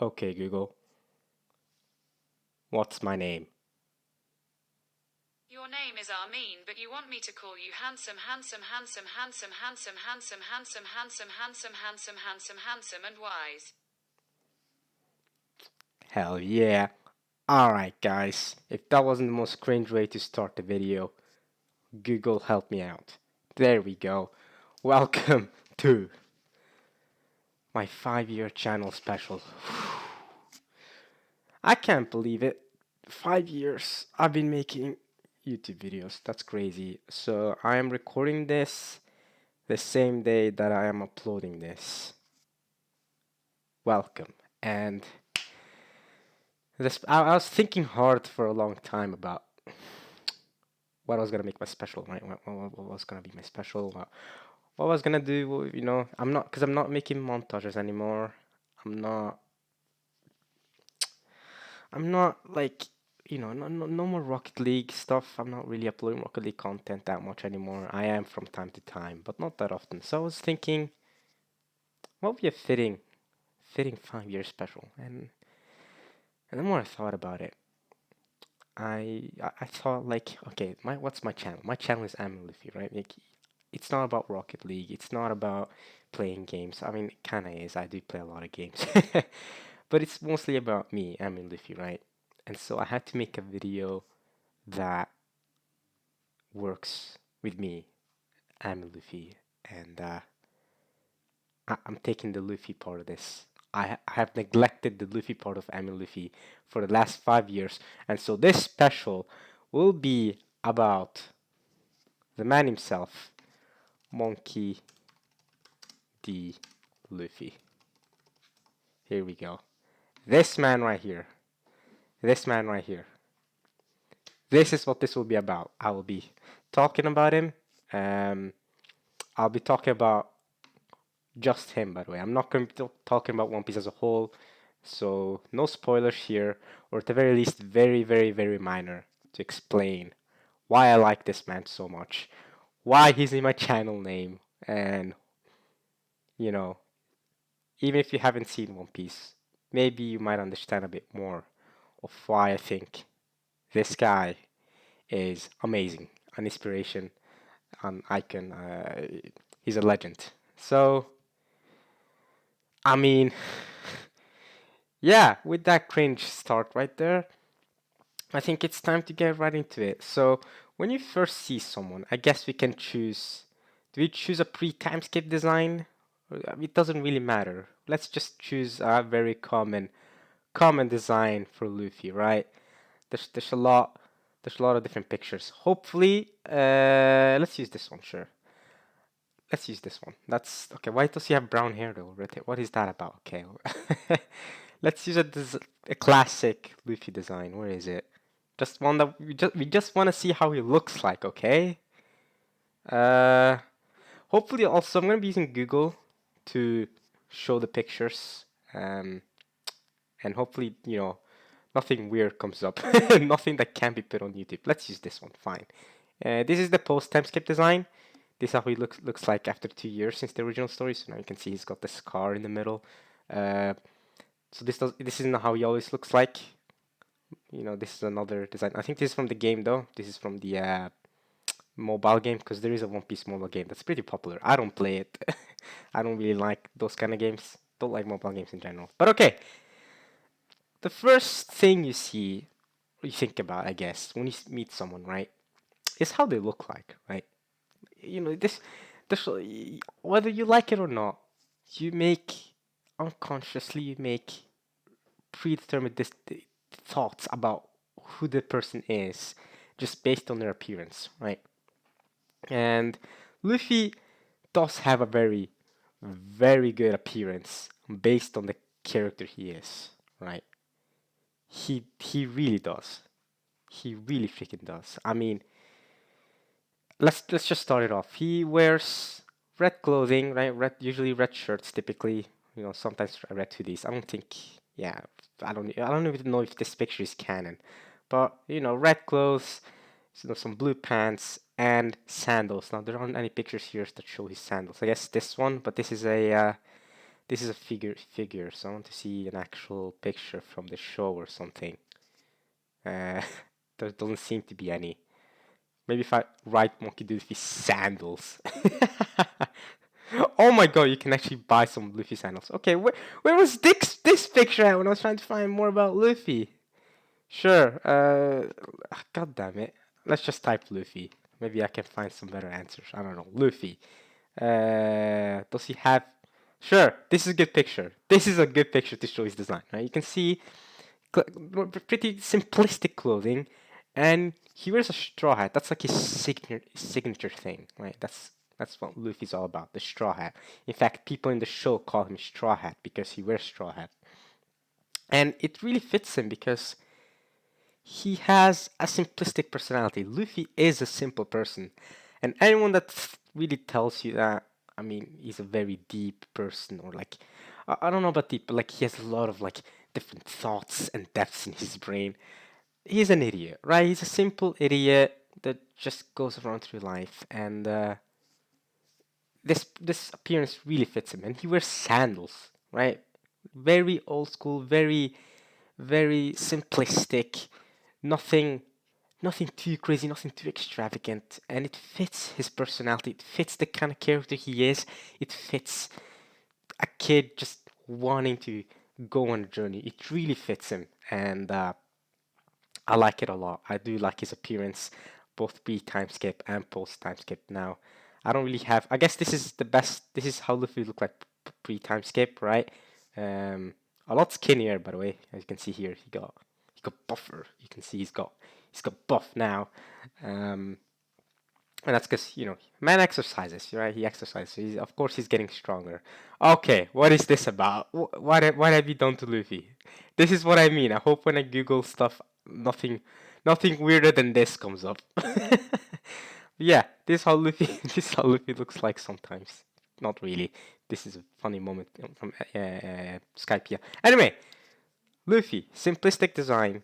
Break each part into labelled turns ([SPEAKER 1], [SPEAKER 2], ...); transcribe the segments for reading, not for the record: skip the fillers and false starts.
[SPEAKER 1] Okay, Google, what's my name?
[SPEAKER 2] Your name is Armin, but you want me to call you handsome, handsome, handsome, handsome, handsome, handsome, handsome, handsome, handsome, handsome, handsome, handsome, and wise.
[SPEAKER 1] Hell yeah. Alright, guys, if that wasn't the most cringe way to start the video, Google help me out. There we go. Welcome to my 5-year channel special. I can't believe it. 5 years I've been making YouTube videos. That's crazy. So I am recording this the same day that I am uploading this. Welcome. And I was thinking hard for a long time about what I was gonna make my special, right? What was gonna be my special? What I was gonna do? Because I'm not making montages anymore. I'm not. I'm not like, no more Rocket League stuff. I'm not really uploading Rocket League content that much anymore. I am from time to time, but not that often. So I was thinking, what would be a fitting 5 year special? And the more I thought about it, I thought like, okay, what's my channel? My channel is Am Luffy, right? Like, it's not about Rocket League. It's not about playing games. I mean, it kind of is. I do play a lot of games, but it's mostly about me, Am Luffy, right? And so I had to make a video that works with me, Am Luffy, and I'm taking the Luffy part of this. I have neglected the Luffy part of Am Luffy for the last 5 years, and so this special will be about the man himself, Monkey D. Luffy. Here we go. This man right here. This man right here. This is what this will be about. I will be talking about him. Um, I'll be talking about just him, by the way. I'm not going to be talking about One Piece as a whole, so no spoilers here, or at the very least, very, very, very minor to explain why I like this man so much, why he's in my channel name, and you know, even if you haven't seen One Piece, maybe you might understand a bit more of why I think this guy is amazing, an inspiration, an icon. He's a legend. So, I mean, yeah, with that cringe start right there, I think it's time to get right into it. So, when you first see someone, I guess we can choose. Do we choose a pre-time skip design? It doesn't really matter. Let's just choose a very common design for Luffy, right? There's a lot of different pictures. Hopefully, let's use this one. Sure, let's use this one. That's okay. Why does he have brown hair though? What is that about? Okay, let's use a classic Luffy design. Where is it? Just one that we just want to see how he looks like. Okay. Uh, hopefully also I'm gonna be using Google to show the pictures. And hopefully nothing weird comes up. Nothing that can be put on YouTube. Let's use this one. Fine. This is the post time skip design. This is how he looks like after 2 years since the original story. So now you can see he's got the scar in the middle. Uh, so this isn't how he always looks like. This is another design. I think this is from the game though. This is from the mobile game because there is a One Piece mobile game that's pretty popular. I don't play it. I don't really like those kind of games. Don't like mobile games in general. But okay, the first thing you see, you think about, I guess, when you meet someone, right, is how they look like, right? This, whether you like it or not, you make unconsciously you make predetermined thoughts about who the person is just based on their appearance, right? And Luffy does have a very, very good appearance based on the character he is, right? He really does. He really freaking does. I mean, let's just start it off. He wears red clothing, right? Usually red shirts, typically. Sometimes red hoodies. I don't think. Yeah, I don't even know if this picture is canon, but red clothes, some blue pants and sandals. Now there aren't any pictures here that show his sandals. I guess this one, but this is a figure, so I want to see an actual picture from the show or something. Uh, there doesn't seem to be any. Maybe if I write Monkey D. Luffy sandals. Oh my god, you can actually buy some Luffy sandals. Okay, where was this picture at when I was trying to find more about Luffy? Sure, god damn it. Let's just type Luffy. Maybe I can find some better answers. I don't know. Luffy. Does he have... Sure, this is a good picture. This is a good picture to show his design, right? You can see pretty simplistic clothing, and he wears a straw hat. That's like his signature thing, right? That's what Luffy's all about, the straw hat. In fact, people in the show call him Straw Hat because he wears straw hat, and it really fits him because he has a simplistic personality. Luffy is a simple person, and anyone that really tells you that, I mean, he's a very deep person, or like, I don't know about deep, but like he has a lot of like different thoughts and depths in his brain. He's an idiot, right? He's a simple idiot that just goes around through life, and this appearance really fits him. And he wears sandals, right? Very old school, very simplistic. Nothing nothing too crazy, nothing too extravagant, and it fits his personality. It fits the kind of character he is. It fits a kid just wanting to go on a journey. It really fits him, and I like it a lot. I do like his appearance, both pre-time skip and post-time skip. Now, I don't really have. I guess this is the best. This is how Luffy look like pre-time skip, right? Um, a lot skinnier, by the way. As you can see here, he got buffer. You can see he's got buff now, um, and that's because man exercises, right? He exercises. So of course he's getting stronger. Okay, what is this about? What have you done to Luffy? This is what I mean. I hope when I Google stuff, nothing weirder than this comes up. Yeah, this is how Luffy this is how Luffy looks like sometimes. Not really. This is a funny moment from Skype. Yeah. Anyway, Luffy, simplistic design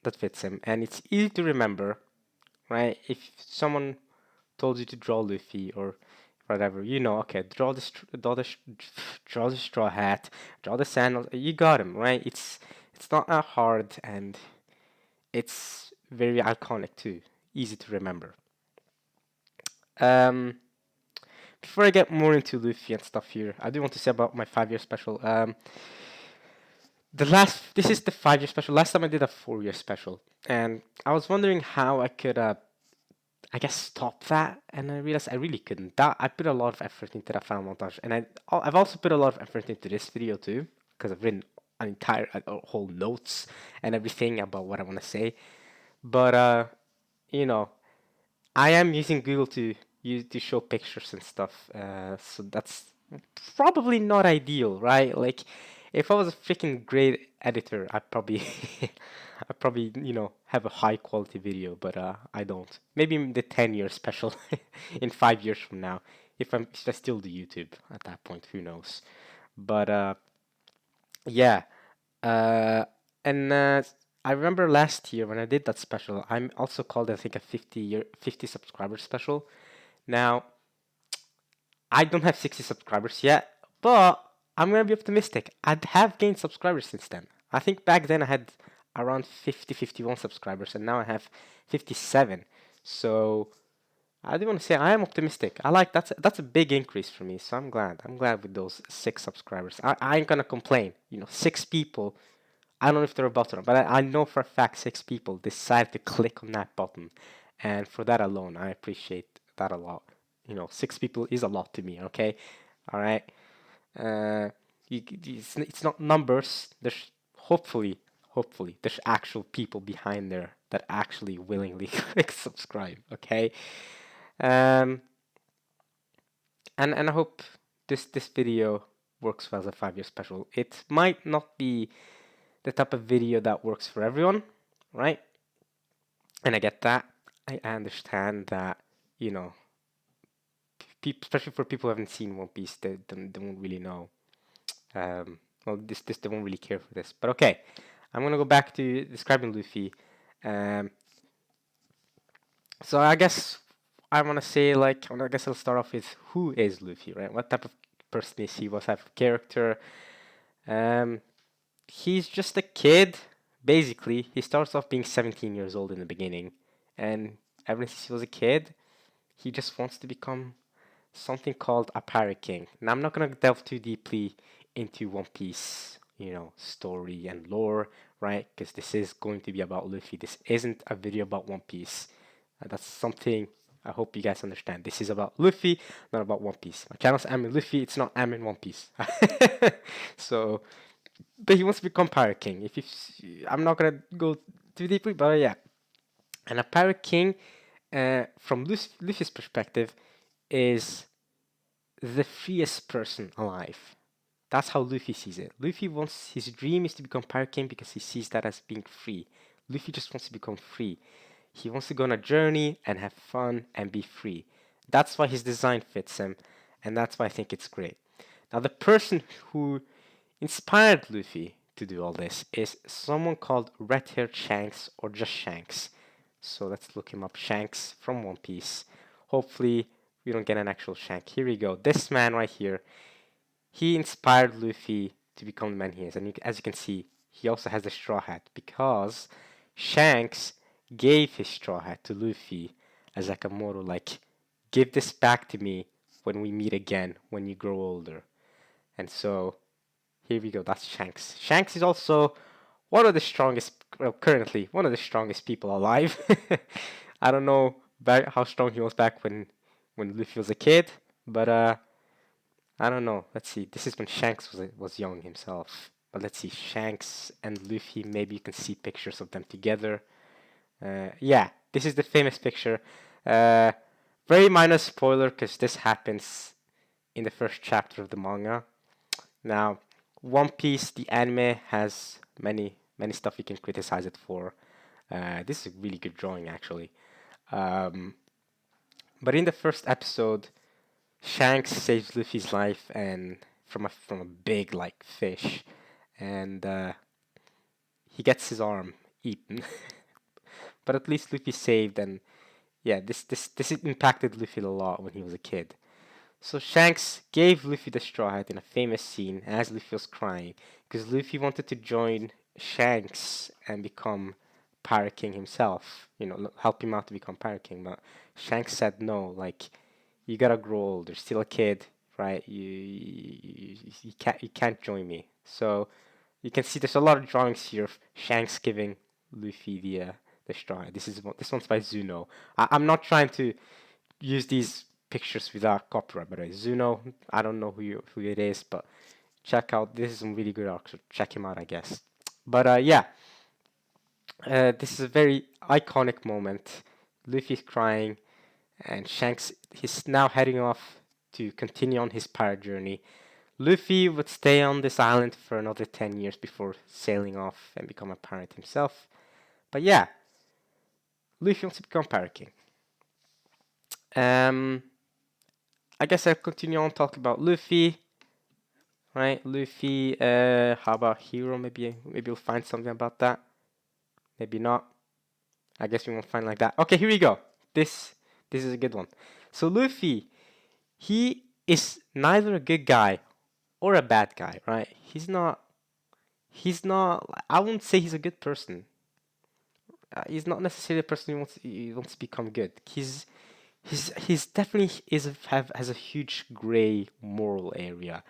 [SPEAKER 1] that fits him, and it's easy to remember, right? If someone told you to draw Luffy or whatever, okay, draw the straw hat, draw the sandals. You got him, right? It's not that hard, and it's very iconic too, easy to remember. Um, Before I get more into Luffy and stuff here, I do want to say about my 5-year special. This is the 5-year special. Last time I did a 4-year special, and I was wondering how I could I guess stop that, and I realized I really couldn't. That I put a lot of effort into that final montage, and I've also put a lot of effort into this video too, because I've written an entire whole notes and everything about what I want to say. But you know, I am using Google to show pictures and stuff, so that's probably not ideal, right? Like, if I was a freaking great editor, I probably have a high quality video, but I don't. Maybe in the 10-year special in 5 years from now, if I still do YouTube at that point, who knows? But yeah, uh, and I remember last year when I did that special, I'm also called I think a 50 subscriber special. Now, I don't have 60 subscribers yet, but I'm gonna be optimistic. I have gained subscribers since then. I think back then I had around 51 subscribers, and now I have 57. So I do want to say I am optimistic. I like that's a big increase for me. So I'm glad. I'm glad with those 6 subscribers. I ain't gonna complain. 6 people. I don't know if they're a button, but I know for a fact 6 people decided to click on that button, and for that alone, I appreciate that a lot. 6 people is a lot to me. Okay, all right. Uh, it's not numbers. There's hopefully there's actual people behind there that actually willingly click subscribe. Okay. Um, and I hope this video works well as a 5-year special. It might not be the type of video that works for everyone, right? And I get that. I understand that, you know, especially for people who haven't seen One Piece, they won't really know. Well, this they won't really care for this. But okay, I'm gonna go back to describing Luffy. Um, so I guess I wanna say I guess I'll start off with who is Luffy, right? What type of person is he? What type of character? Um, he's just a kid, basically. He starts off being 17 years old in the beginning, and ever since he was a kid, he just wants to become something called a pirate king. Now, I'm not gonna delve too deeply into One Piece, story and lore, right? Because this is going to be about Luffy. This isn't a video about One Piece. That's something I hope you guys understand. This is about Luffy, not about One Piece. My channel's Amin Luffy. It's not Amin One Piece. So, but he wants to become pirate king. I'm not gonna go too deeply, but yeah. And a pirate king, from Luffy's perspective, is the freest person alive. That's how Luffy sees it. Luffy wants his dream is to become Pirate King because he sees that as being free. Luffy just wants to become free. He wants to go on a journey and have fun and be free. That's why his design fits him, and that's why I think it's great. Now, the person who inspired Luffy to do all this is someone called Red Haired Shanks or just Shanks. So let's look him up. Shanks from One Piece. Hopefully, we don't get an actual Shank. Here we go. This man right here, he inspired Luffy to become the man he is. And as you can see, he also has the straw hat because Shanks gave his straw hat to Luffy as like a motto, like, give this back to me when we meet again, when you grow older. And so, here we go, that's Shanks. Shanks is also one of the strongest, well, currently, one of the strongest people alive. I don't know how strong he was back when Luffy was a kid, but I don't know. Let's see. This is when Shanks was young himself. But let's see. Shanks and Luffy. Maybe you can see pictures of them together. Yeah, this is the famous picture. Uh, Very minor spoiler because this happens in the first chapter of the manga. Now, One Piece, the anime, has many stuff you can criticize it for. This is a really good drawing, actually. Um, but in the first episode, Shanks saves Luffy's life and from a big like fish, and he gets his arm eaten. But at least Luffy saved, and yeah, this impacted Luffy a lot when he was a kid. So Shanks gave Luffy the straw hat in a famous scene as Luffy was crying because Luffy wanted to join Shanks and become Pirate King himself. Help him out to become Pirate King. But Shanks said no. Like, you gotta grow old. You're still a kid, right? You can't join me. So you can see there's a lot of drawings here of Shanks giving Luffy the straw. This one's by Zuno. I'm not trying to use these pictures without copyright, by the way. Zuno, I don't know who it is, but check out. This is some really good art, so check him out, I guess. But yeah, this is a very iconic moment. Luffy's crying, and Shanks he's now heading off to continue on his pirate journey. Luffy would stay on this island for another 10 years before sailing off and become a pirate himself. But yeah, Luffy wants to become Pirate King. Um, I guess I'll continue on talking about Luffy. Right, Luffy. How about Hero? Maybe we'll find something about that. Maybe not. I guess we won't find like that. Okay, here we go. This is a good one. So Luffy, he is neither a good guy or a bad guy, right? He's not. He's not. I wouldn't say he's a good person. He's not necessarily a person who wants to become good. He's definitely has a huge gray moral area.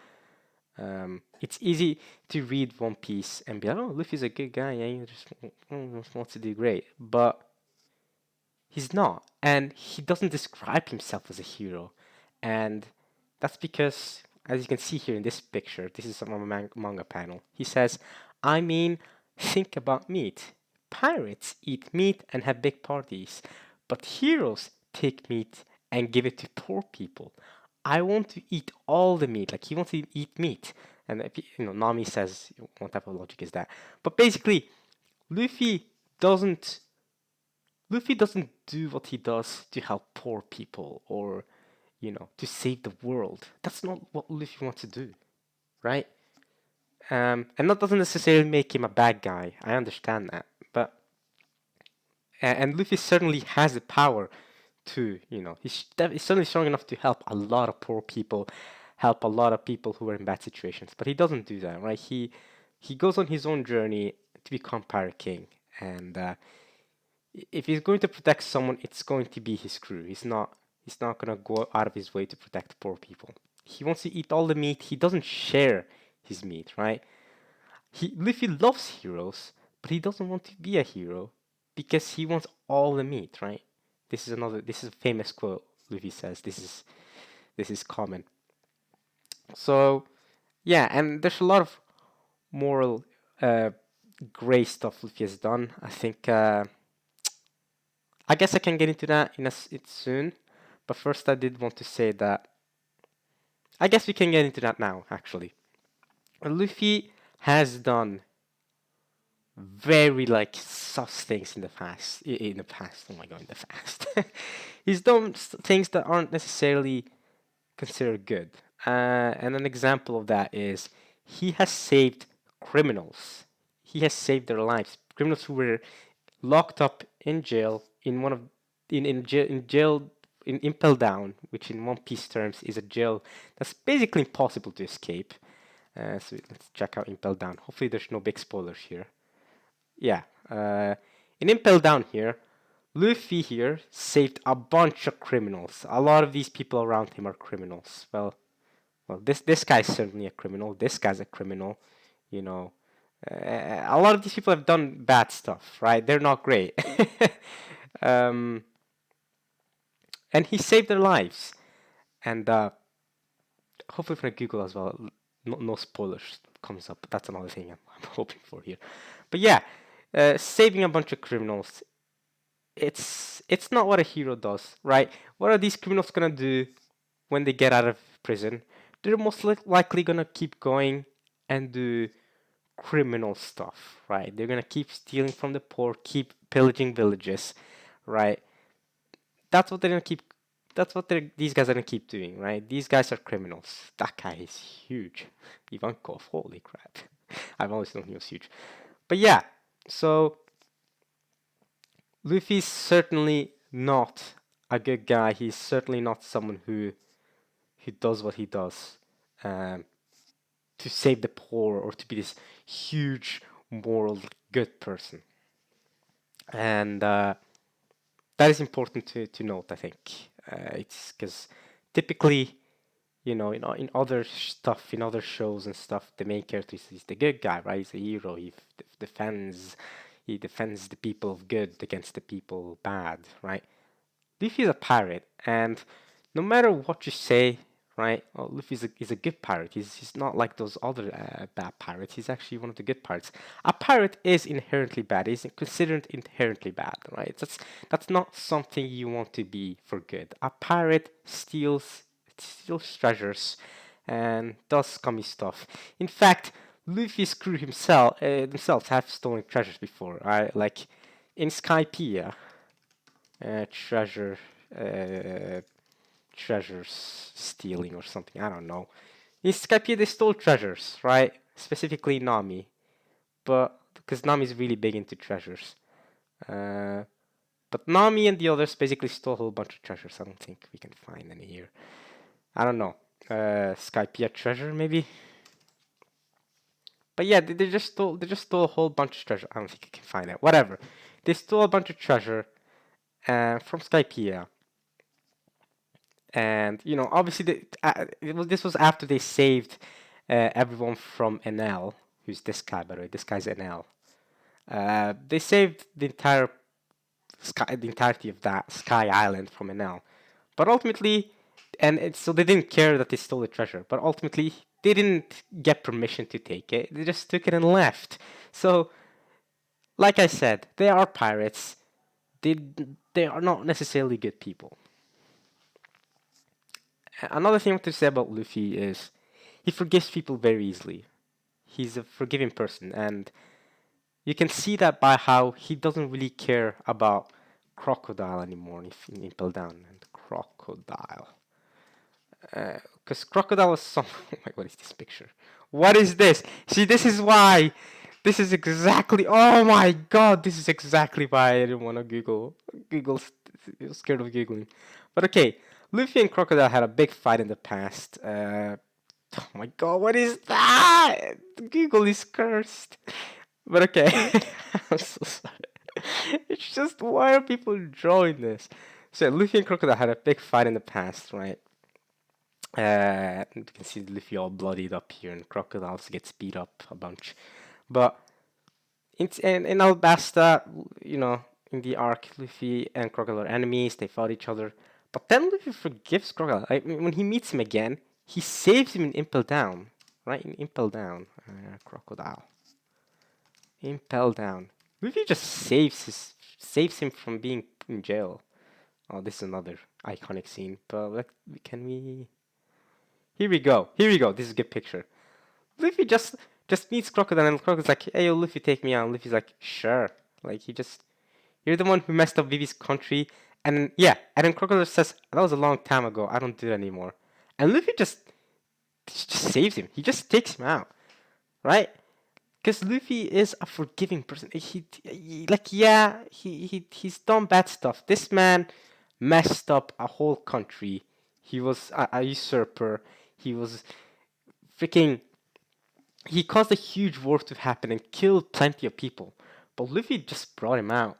[SPEAKER 1] It's easy to read One Piece and be like, oh, Luffy's a good guy, yeah, he just wants to do great. But he's not. And he doesn't describe himself as a hero. And that's because, as you can see here in this picture, this is from a manga panel. He says, I mean, think about meat. Pirates eat meat and have big parties, but heroes take meat and give it to poor people. I want to eat all the meat. Like, he wants to eat meat. And, Nami says, what type of logic is that? But basically, Luffy doesn't Luffy doesn't do what he does to help poor people or, to save the world. That's not what Luffy wants to do, right? And that doesn't necessarily make him a bad guy. I understand that, but and Luffy certainly has the power to, he's certainly strong enough to help a lot of poor people, help a lot of people who are in bad situations. But he doesn't do that, right? He goes on his own journey to become Pirate King, and if he's going to protect someone, it's going to be his crew. He's not gonna go out of his way to protect poor people. He wants to eat all the meat. He doesn't share his meat, right? Luffy loves heroes, but he doesn't want to be a hero because he wants all the meat, right? This is a famous quote Luffy says. This is common. So yeah, and there's a lot of moral uh, gray stuff Luffy has done. I guess I can get into that it soon, but first I did want to say that I guess we can get into that now. Actually, Luffy has done very like sus things in the past. In the past, oh my god, in the past, he's done things that aren't necessarily considered good. And an example of that is he has saved criminals. He has saved their lives. Criminals who were locked up in jail in one of in jail in Impel Down, which in One Piece terms is a jail that's basically impossible to escape. So let's check out Impel Down. Hopefully, there's no big spoilers here. Yeah, in Impel Down here, Luffy here saved a bunch of criminals. A lot of these people around him are criminals. Well, this guy's certainly a criminal. This guy's a criminal. You know, a lot of these people have done bad stuff, right? They're not great. um, and he saved their lives. And hopefully for Google as well, no spoilers comes up. That's another thing I'm hoping for here. But yeah, saving a bunch of criminals. It's not what a hero does, right? What are these criminals gonna do when they get out of prison? They're most likely gonna keep going and do criminal stuff, right? They're gonna keep stealing from the poor, keep pillaging villages, right? That's what they're gonna keep. That's what these guys are gonna keep doing, right? These guys are criminals. That guy is huge. Ivankov, holy crap! I've always known he was huge. But yeah, so Luffy's certainly not a good guy. He's certainly not someone who does what he does um, to save the poor or to be this huge moral good person. And that is important to note, I think. It's because typically, in other stuff, in other shows and stuff, the main character is the good guy, right? He's a hero. He defends the people of good against the people bad, right? Luffy is a pirate, and no matter what you say, right? Well, Luffy is a good pirate. He's not like those other bad pirates. He's actually one of the good pirates. A pirate is inherently bad. He's considered inherently bad, right? That's not something you want to be for good. A pirate steals treasures and does scummy stuff. In fact, Luffy's crew themselves have stolen treasures before. Right? Like in Skypiea, treasure uh, treasures stealing or something. I don't know. In Skypiea they stole treasures, right? Specifically Nami, but because Nami's really big into treasures. Uh, but Nami and the others basically stole a whole bunch of treasures. I don't think we can find any here. I don't know. Skypiea treasure maybe. But yeah, they just stole a whole bunch of treasure. I don't think I can find it. Whatever. They stole a bunch of treasure from Skypiea. And obviously this was after they saved everyone from NL, who's this guy, by the way. This guy's NL. They saved the entirety of that Sky Island from NL, but ultimately, so they didn't care that they stole the treasure. But ultimately, they didn't get permission to take it. They just took it and left. So, like I said, they are pirates. They they are not necessarily good people. Another thing I want to say about Luffy is he forgives people very easily. He's a forgiving person, and you can see that by how he doesn't really care about Crocodile anymore in Impel Down. And Crocodile. Because Crocodile was some. What is this picture? What is this? See, this is why. This is exactly. Oh my god, this is exactly why I didn't want to Google. Google. I was scared of Googling. But okay, Luffy and Crocodile had a big fight in the past. Oh my god, what is that? Google is cursed. But okay, I'm so sorry. It's just why are people drawing this? So Luffy and Crocodile had a big fight in the past, right? You can see Luffy all bloodied up here, and Crocodile also gets beat up a bunch. But in Alabasta, you know, in the arc, Luffy and Crocodile are enemies. They fought each other, but then Luffy forgives Crocodile. When he meets him again, he saves him in Impel Down, right? In Impel Down, Crocodile, Impel Down. Luffy just saves him from being in jail. Oh, this is another iconic scene. But can we? Here we go. Here we go. This is a good picture. Luffy just meets Crocodile, and Crocodile's like, "Hey, yo, Luffy, take me out." And Luffy's like, "Sure." Like you're the one who messed up Vivi's country, and yeah, and then Crocodile says, "That was a long time ago. I don't do it anymore." And Luffy just saves him. He just takes him out, right? Because Luffy is a forgiving person. Like, yeah, he's done bad stuff. This man messed up a whole country. He was a usurper. He was freaking. He caused a huge war to happen and killed plenty of people. But Luffy just brought him out,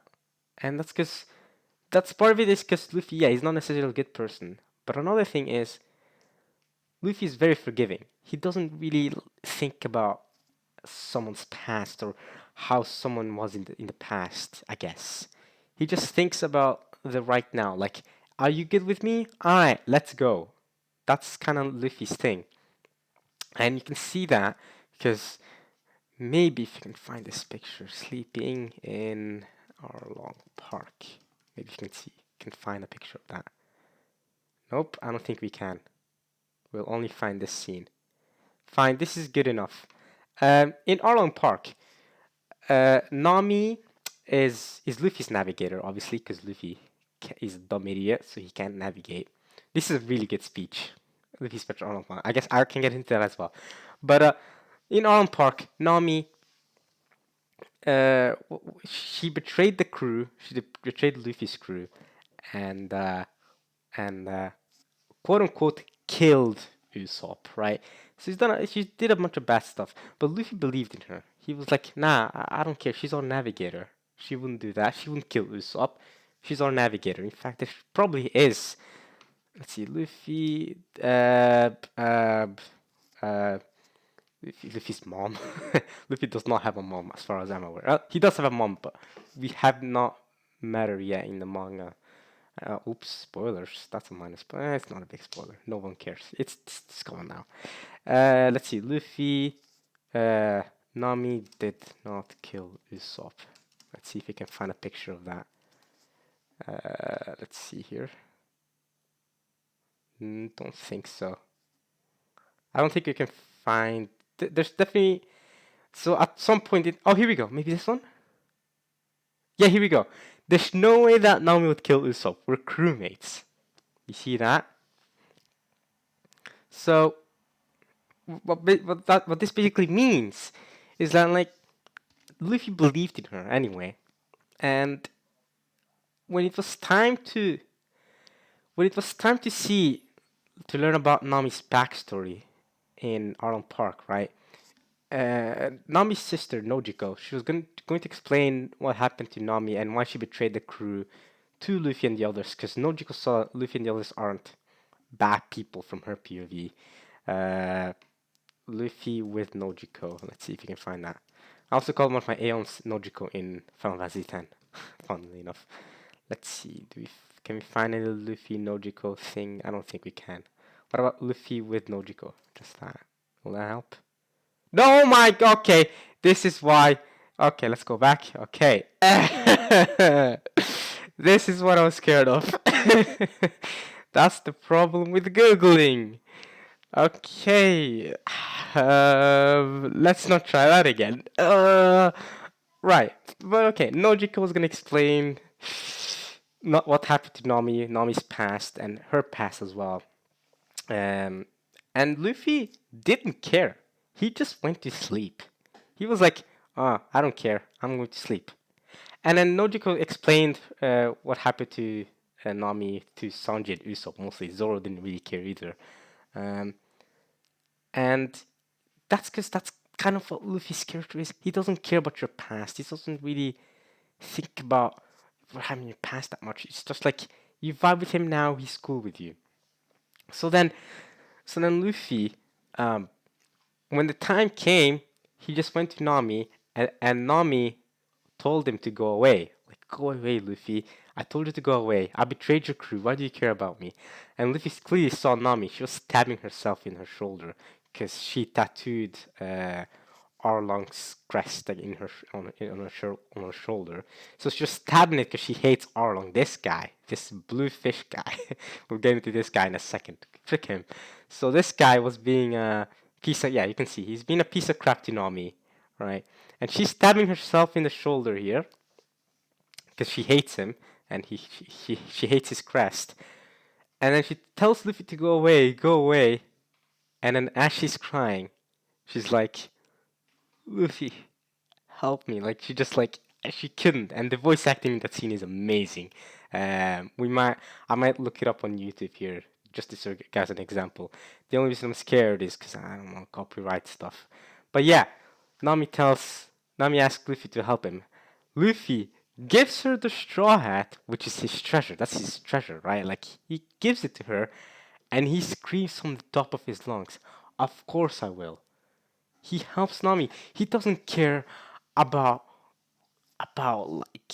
[SPEAKER 1] and that's part of it is because Luffy, yeah, he's not necessarily a good person. But another thing is Luffy is very forgiving. He doesn't really think about someone's past or how someone was in the past, I guess. He just thinks about the right now. Like, are you good with me? Alright, let's go. That's kind of Luffy's thing. And you can see that because maybe if you can find this picture, sleeping in our long park. Maybe you can find a picture of that. Nope, I don't think we can. We'll only find this scene. Fine, this is good enough. In Arlong Park, Nami is Luffy's navigator, obviously, because Luffy is a dumb idiot, so he can't navigate. This is a really good speech. Luffy's speech Arlong Park. I guess I can get into that as well. But in Arlong Park, Nami, she betrayed the crew. She betrayed Luffy's crew, and quote unquote killed Usopp, right? So she did a bunch of bad stuff, but Luffy believed in her. He was like, nah, I don't care. She's our navigator. She wouldn't do that. She wouldn't kill Usopp. She's our navigator. In fact, there probably is. Let's see, Luffy, Luffy's mom. Luffy does not have a mom, as far as I'm aware. He does have a mom, but we have not met her yet in the manga. Oops, spoilers. That's a minus, but it's not a big spoiler. No one cares. It's gone now. Let's see. Luffy, Nami did not kill Usopp. Let's see if we can find a picture of that. Let's see here. Don't think so. I don't think you can find. There's definitely. So at some point, oh, here we go. Maybe this one. Yeah, here we go. There's no way that Nami would kill Usopp. We're crewmates. You see that? So what this basically means is that like Luffy believed in her anyway, and when it was time to see to learn about Nami's backstory in Arlong Park, right? Nami's sister Nojiko, she was going to explain what happened to Nami and why she betrayed the crew to Luffy and the others, because Nojiko saw Luffy and the others aren't bad people from her POV. Uh, Luffy with Nojiko. Let's see if you can find that. I also call one of my Aeons Nojiko in Final Fantasy X. Funnily enough. Let's see. Can we find any Luffy Nojiko thing? I don't think we can. What about Luffy with Nojiko? Just that. Will that help? No, my. Okay. This is why. Okay, let's go back. Okay. This is what I was scared of. That's the problem with Googling. Okay. Let's not try that again. Right. But okay, Nojiko was gonna explain not what happened to Nami's past, and her past as well. Um, and Luffy didn't care. He just went to sleep. He was like, I don't care. I'm going to sleep. And then Nojiko explained what happened to Nami, to Sanji and Usopp mostly. Zoro didn't really care either. Um, And that's because that's kind of what Luffy's character is. He doesn't care about your past. He doesn't really think about having your past that much. It's just like you vibe with him now. He's cool with you. So then, so then Luffy, um, when the time came, he just went to Nami, and Nami told him to go away. Like, go away, Luffy. I told you to go away. I betrayed your crew. Why do you care about me? And Luffy clearly saw Nami. She was stabbing herself in her shoulder because she tattooed Arlong's crest like, in her on her shoulder. So she's just stabbing it because she hates Arlong. This guy, this blue fish guy. We'll get into this guy in a second. Trick him. So this guy was being a piece of, yeah, you can see he's being a piece of crap to Nami, right? And she's stabbing herself in the shoulder here because she hates him and she hates his crest. And then she tells Luffy to go away, go away. And then as she's crying, she's like, Luffy, help me. Like she just like she couldn't. And the voice acting in that scene is amazing. I might look it up on YouTube here just to serve you guys an example. The only reason I'm scared is because I don't know copyright stuff. But yeah, Nami tells Nami asks Luffy to help him. Luffy gives her the straw hat, which is his treasure. That's his treasure, right? Like he gives it to her, and he screams from the top of his lungs, "Of course I will." He helps Nami. He doesn't care about like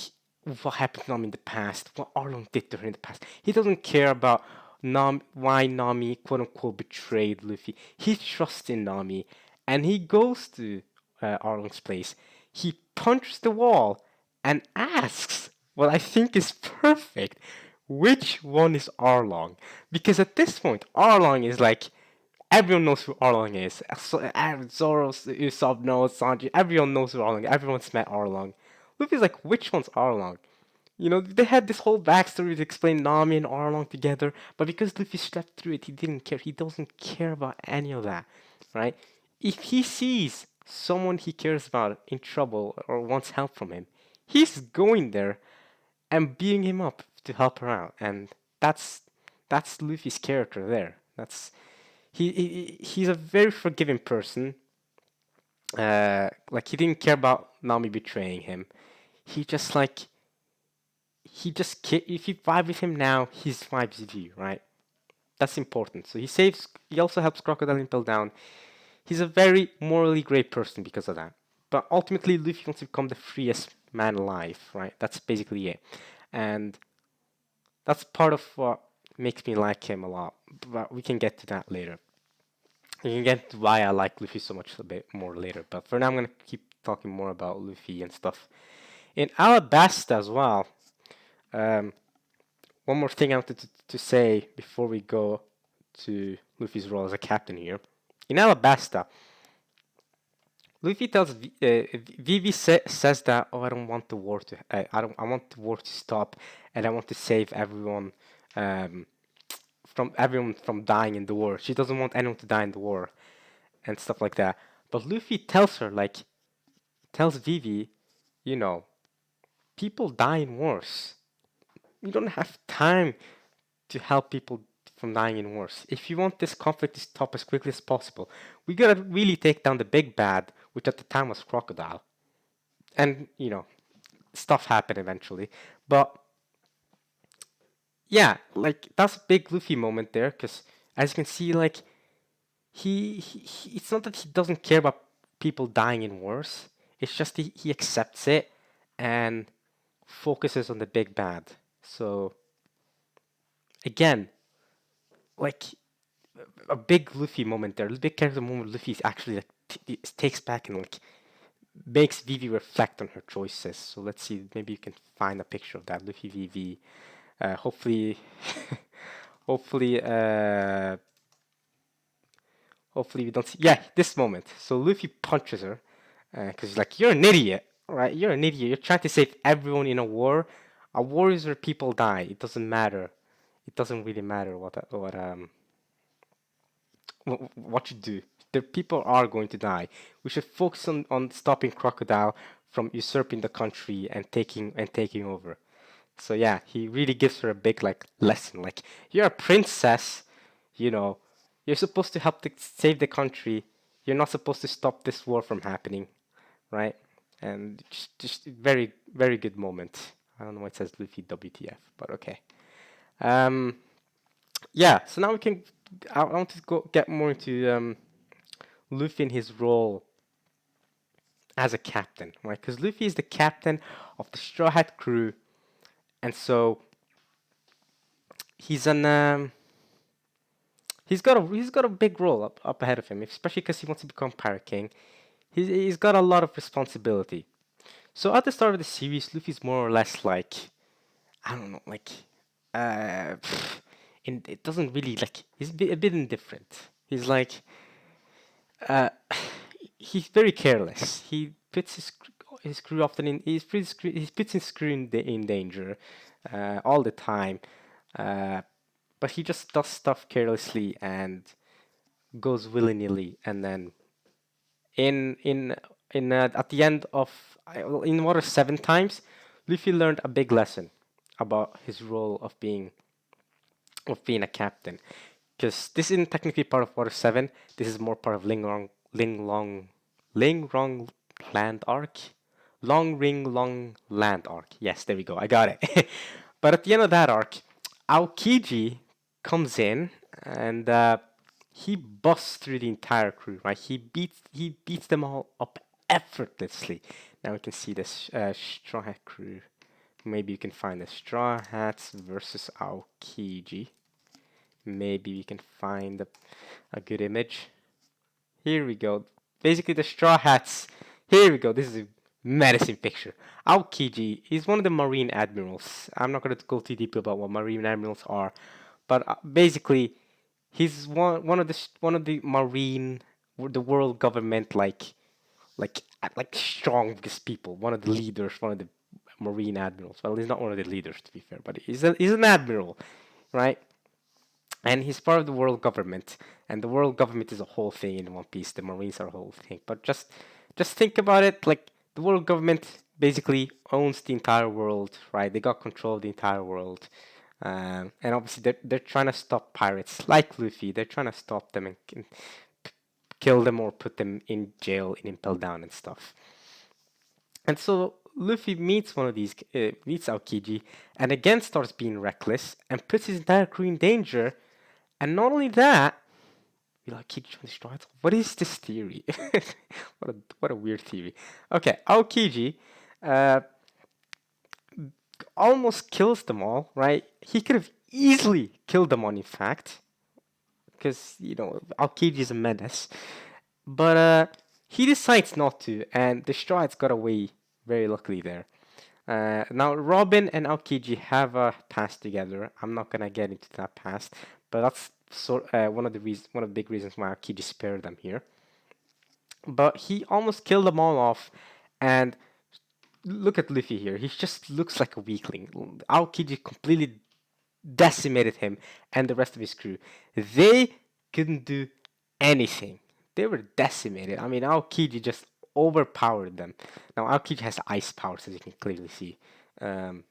[SPEAKER 1] what happened to Nami in the past, what Arlong did to her in the past. He doesn't care about why Nami quote unquote betrayed Luffy. He trusts in Nami, and he goes to Arlong's place. He punches the wall and asks what I think is perfect. Which one is Arlong? Because at this point, Arlong is like everyone knows who Arlong is. Zoro, Usopp knows, Sanji, everyone knows who Arlong is. Everyone's met Arlong. Luffy's like, which one's Arlong? You know, they had this whole backstory to explain Nami and Arlong together, but because Luffy slept through it, he didn't care. He doesn't care about any of that, right? If he sees someone he cares about in trouble or wants help from him, he's going there and beating him up to help her out, and that's that's Luffy's character there. That's he's a very forgiving person. Like he didn't care about Nami betraying him. He just like if you vibe with him now, he's vibes with you, right? That's important. So he saves. He also helps Crocodile Impel down. He's a very morally great person because of that. But ultimately, Luffy wants to become the freest man alive, right? That's basically it, and that's part of what makes me like him a lot. But we can get to that later. You can get to why I like Luffy so much a bit more later. But for now, I'm gonna keep talking more about Luffy and stuff. In Alabasta as well. Um, one more thing I wanted to say before we go to Luffy's role as a captain here. In Alabasta, Luffy tells Vivi says that I don't want the war to I want the war to stop and I want to save um, everyone from dying in the war. She doesn't want anyone to die in the war and stuff like that. But Luffy tells her like tells Vivi, you know, people die in wars. You don't have time to help people from dying in wars. If you want this conflict to stop as quickly as possible, we gotta really take down the big bad, which at the time was Crocodile. And, you know, stuff happened eventually. But, yeah, like, that's a big Luffy moment there, because as you can see, like, it's not that he doesn't care about people dying in wars, it's just he accepts it and focuses on the big bad. So, again, like a big Luffy moment there, a big character moment. Luffy actually like takes back and like makes Vivi reflect on her choices. So let's see, maybe you can find a picture of that Luffy Vivi. Hopefully, hopefully, hopefully we don't see. Yeah, this moment. So Luffy punches her because he's like, "You're an idiot, right? You're an idiot. You're trying to save everyone in a war. A war is where people die. It doesn't matter. It doesn't really matter what you do. The people are going to die. We should focus on stopping Crocodile from usurping the country and taking over." So yeah, he really gives her a big like lesson. Like you're a princess, you know, You're supposed to help to save the country. You're not supposed to stop this war from happening, right? And just very, very good moment. I don't know why it says Luffy WTF, but okay. Um, yeah. So now we can. I want to go get more into Luffy and his role as a captain, right? Because Luffy is the captain of the Straw Hat crew, and so he's an he's got a big role up ahead of him, especially because he wants to become Pirate King. He's got a lot of responsibility. So at the start of the series, Luffy's more or less like, I don't know, like uh, it doesn't really like he's a bit indifferent. He's like uh, he's very careless. He puts his crew often in he puts his crew in danger all the time. Uh, but he just does stuff carelessly and goes willy nilly, and then in in at the end of well, in Water 7 times, Luffy learned a big lesson about his role of being a captain. Because this isn't technically part of Water 7. This is more part of Ling Rong Land Arc. Long Ring Long Land Arc. Yes, there we go. I got it. But at the end of that arc, Aokiji comes in and he busts through the entire crew. Right, he beats them all up effortlessly. Now we can see this Straw Hat crew. Maybe you can find the Straw Hats versus Aokiji. Maybe we can find a good image. Here we go. Basically, the Straw Hats. Here we go. This is a menacing picture. Aokiji is one of the Marine Admirals. I'm not going to go too deep about what Marine Admirals are, but basically, he's one of the Marine, the world government like strongest people. One of the leaders. One of the Marine Admirals. Well, he's not one of the leaders to be fair, but he's an admiral, right? And he's part of the world government, and the world government is a whole thing in One Piece. The Marines are a whole thing, but just think about it. Like the world government basically owns the entire world, right? They got control of the entire world, and obviously they're trying to stop pirates like Luffy. They're trying to stop them and kill them or put them in jail and impel down and stuff. And so Luffy meets one of these, meets Aokiji, and again starts being reckless and puts his entire crew in danger. And not only that, you like Aokiji trying to destroy it. What is this theory? What a weird theory. Okay, Aokiji uh, almost kills them all, right? He could have easily killed them all, in fact, because Aokiji is a menace. But he decides not to, and the Strides got away very luckily there. Now Robin and Aokiji have a past together. I'm not gonna get into that past, but that's one of the big reasons why Aokiji spared them here. But he almost killed them all off, and look at Luffy here. He just looks like a weakling. Aokiji completely decimated him and the rest of his crew. They couldn't do anything. They were decimated. I mean, Aokiji just overpowered them. Now, Aokiji has ice powers, as you can clearly see. Um,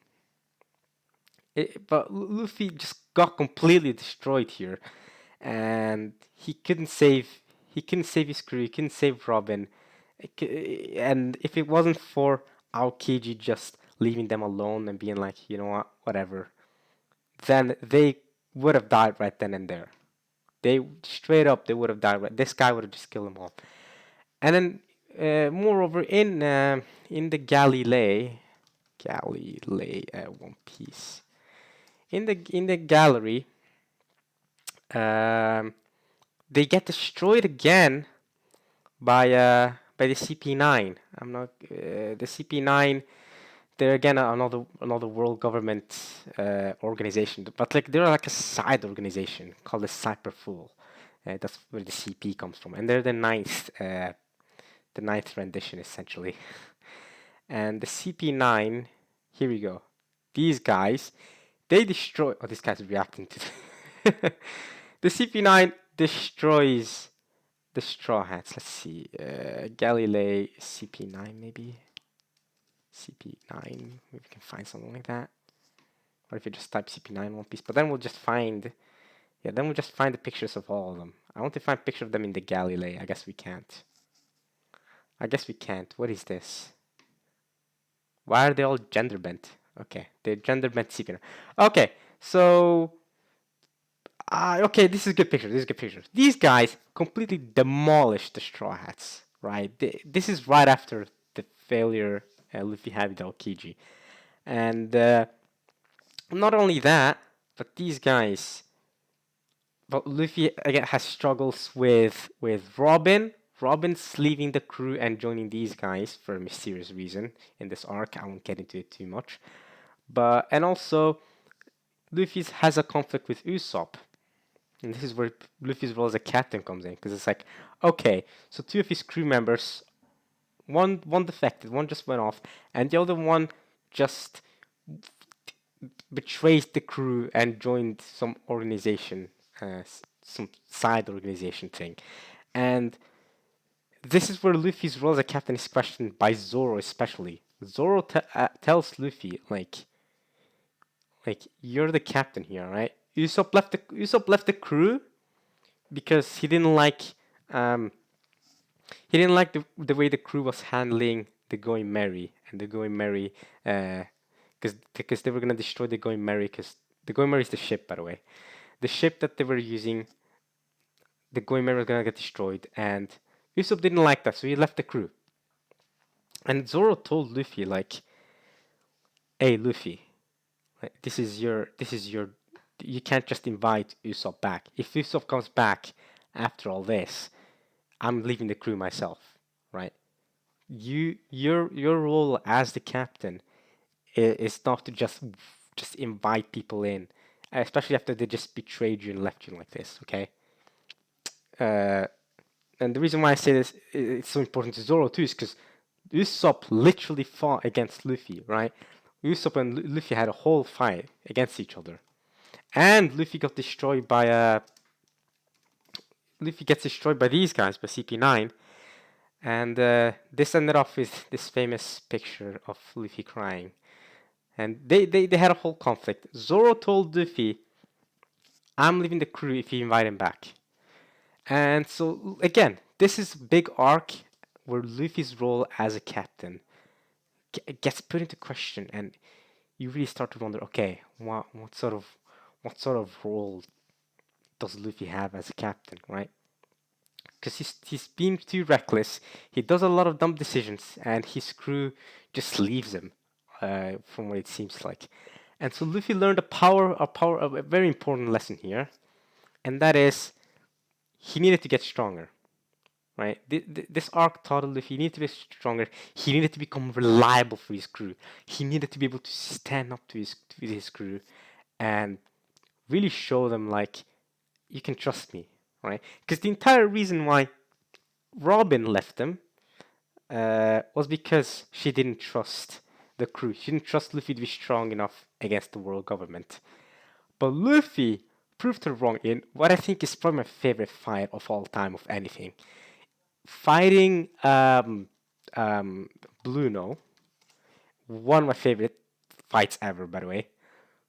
[SPEAKER 1] but Luffy just got completely destroyed here, and he couldn't save his crew. He couldn't save Robin, and if it wasn't for Aokiji just leaving them alone and being like, you know what, whatever, then they would have died right then and there. They straight up they would have died. Right. This guy would have just killed them all. And then, moreover, in the One Piece, in the gallery, um, they get destroyed again by the CP9. I'm not the CP9. They're again another world government organization, but like they're like a side organization called the Cyberfool. That's where the CP comes from, and they're the ninth rendition essentially. And the CP9, here we go. These guys, they destroy. Oh, this guy's reacting to. The CP9 destroys the Straw Hats. Let's see. Galilei CP9 maybe. CP9. Maybe we can find something like that. Or if you just type CP9 One Piece. But then we'll just find. Yeah, then we'll just find the pictures of all of them. I want to find a picture of them in the Galilee. I guess we can't. I guess we can't. What is this? Why are they all gender bent? Okay, they're gender bent sepia. Okay, so okay, this is a good picture. This is a good picture. These guys completely demolished the Straw Hats. Right. This is right after the failure Luffy had with Aokiji, and not only that, but these guys. But Luffy again has struggles with Robin. Robin's leaving the crew and joining these guys for a mysterious reason in this arc. I won't get into it too much. But and also Luffy has a conflict with Usopp. And this is where Luffy's role as a captain comes in, because it's like, okay, so two of his crew members, one defected, one just went off, and the other one just betrayed the crew and joined some organization, some side organization thing. And this is where Luffy's role as a captain is questioned by Zoro, especially. Zoro tells Luffy, like you're the captain here, right? Usopp left the crew because um, he didn't like the way the crew was handling the Going Merry and the Going Merry, because they were gonna destroy the Going Merry, because the Going Merry is the ship, by the way. The ship that they were using, the Going Merry was gonna get destroyed, and Usopp didn't like that, so he left the crew. And Zoro told Luffy like, "Hey, Luffy, like, this is your, you can't just invite Usopp back. If Usopp comes back after all this, I'm leaving the crew myself, right? Your role as the captain is not to just invite people in, especially after they just betrayed you and left you like this, okay? Uh, and the reason why I say this, it's so important to Zoro too, is because Usopp literally fought against Luffy, right? Usopp and Luffy had a whole fight against each other, and Luffy got destroyed by Luffy gets destroyed by these guys, by CP9, and this ended off with this famous picture of Luffy crying. And they had a whole conflict. Zoro told Luffy, I'm leaving the crew if you invite him back. And so, again, this is a big arc where Luffy's role as a captain gets put into question, and you really start to wonder, okay, what sort of role does Luffy have as a captain, right? Because he's being too reckless. He does a lot of dumb decisions, and his crew just leaves him, from what it seems like. And so Luffy learned a very important lesson here, and that is he needed to get stronger. Right? This arc taught Luffy he needed to be stronger. He needed to become reliable for his crew. He needed to be able to stand up to his crew, and really show them like you can trust me, right? Because the entire reason why Robin left them was because she didn't trust the crew. She didn't trust Luffy to be strong enough against the world government. But Luffy proved her wrong in what I think is probably my favorite fight of all time of anything. Fighting um, Bluno, one of my favorite fights ever, by the way.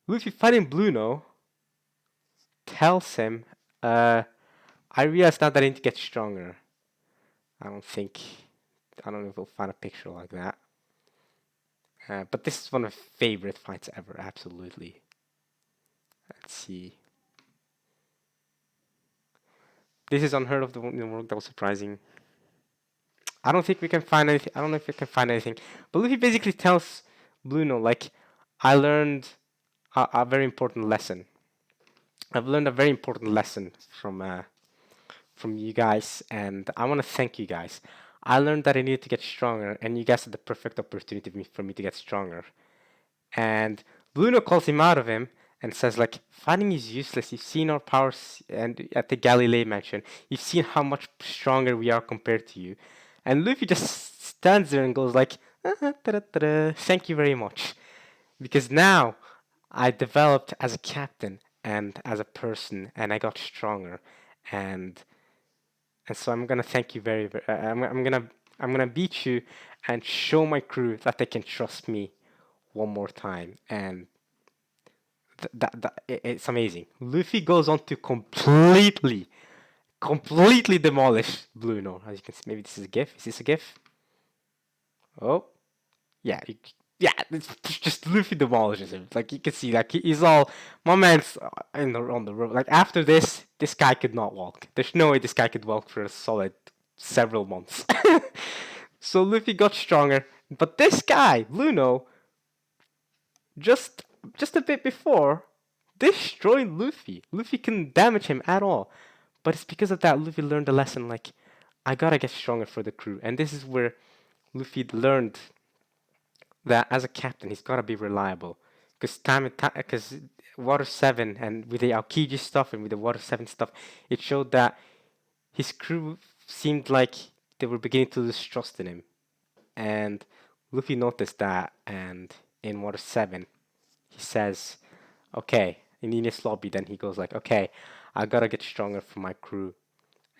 [SPEAKER 1] Luffy fighting Bluno tells him, I realize now that I need to get stronger. I don't think, I don't know if we'll find a picture like that. But this is one of my favorite fights ever, absolutely. Let's see. This is unheard of in the world. That was surprising. I don't think we can find anything. I don't know if we can find anything. But Luffy basically tells Bluno, like, I learned a very important lesson. I've learned a very important lesson from you guys, and I want to thank you guys. I learned that I needed to get stronger, and you guys are the perfect opportunity for me to get stronger. And Bruno calls him out of him and says, like, fighting is useless. You've seen our powers, and at the Galilei mansion, you've seen how much stronger we are compared to you. And Luffy just stands there and goes like, thank you very much. Because now I developed as a captain and as a person, and I got stronger. And so I'm gonna thank you very, very. I'm gonna beat you and show my crew that they can trust me one more time. And it's amazing. Luffy goes on to completely, completely demolish Blue Note. As you can see, maybe this is a GIF. Is this a GIF? Oh, yeah, yeah. It's just Luffy demolishes him. Like you can see, like he's all my man's on the road. Like after this, this guy could not walk. There's no way this guy could walk for a solid several months. So Luffy got stronger, but this guy, Luno, just just a bit before, destroyed Luffy. Luffy couldn't damage him at all. But it's because of that Luffy learned a lesson like I gotta get stronger for the crew. And this is where Luffy learned that as a captain he's gotta be reliable. Because Water 7 and with the Aokiji stuff and with the Water 7 stuff, it showed that his crew seemed like they were beginning to lose trust in him. And Luffy noticed that, and in Water 7, he says, okay, in Enies Lobby, then he goes like, okay, I gotta get stronger for my crew,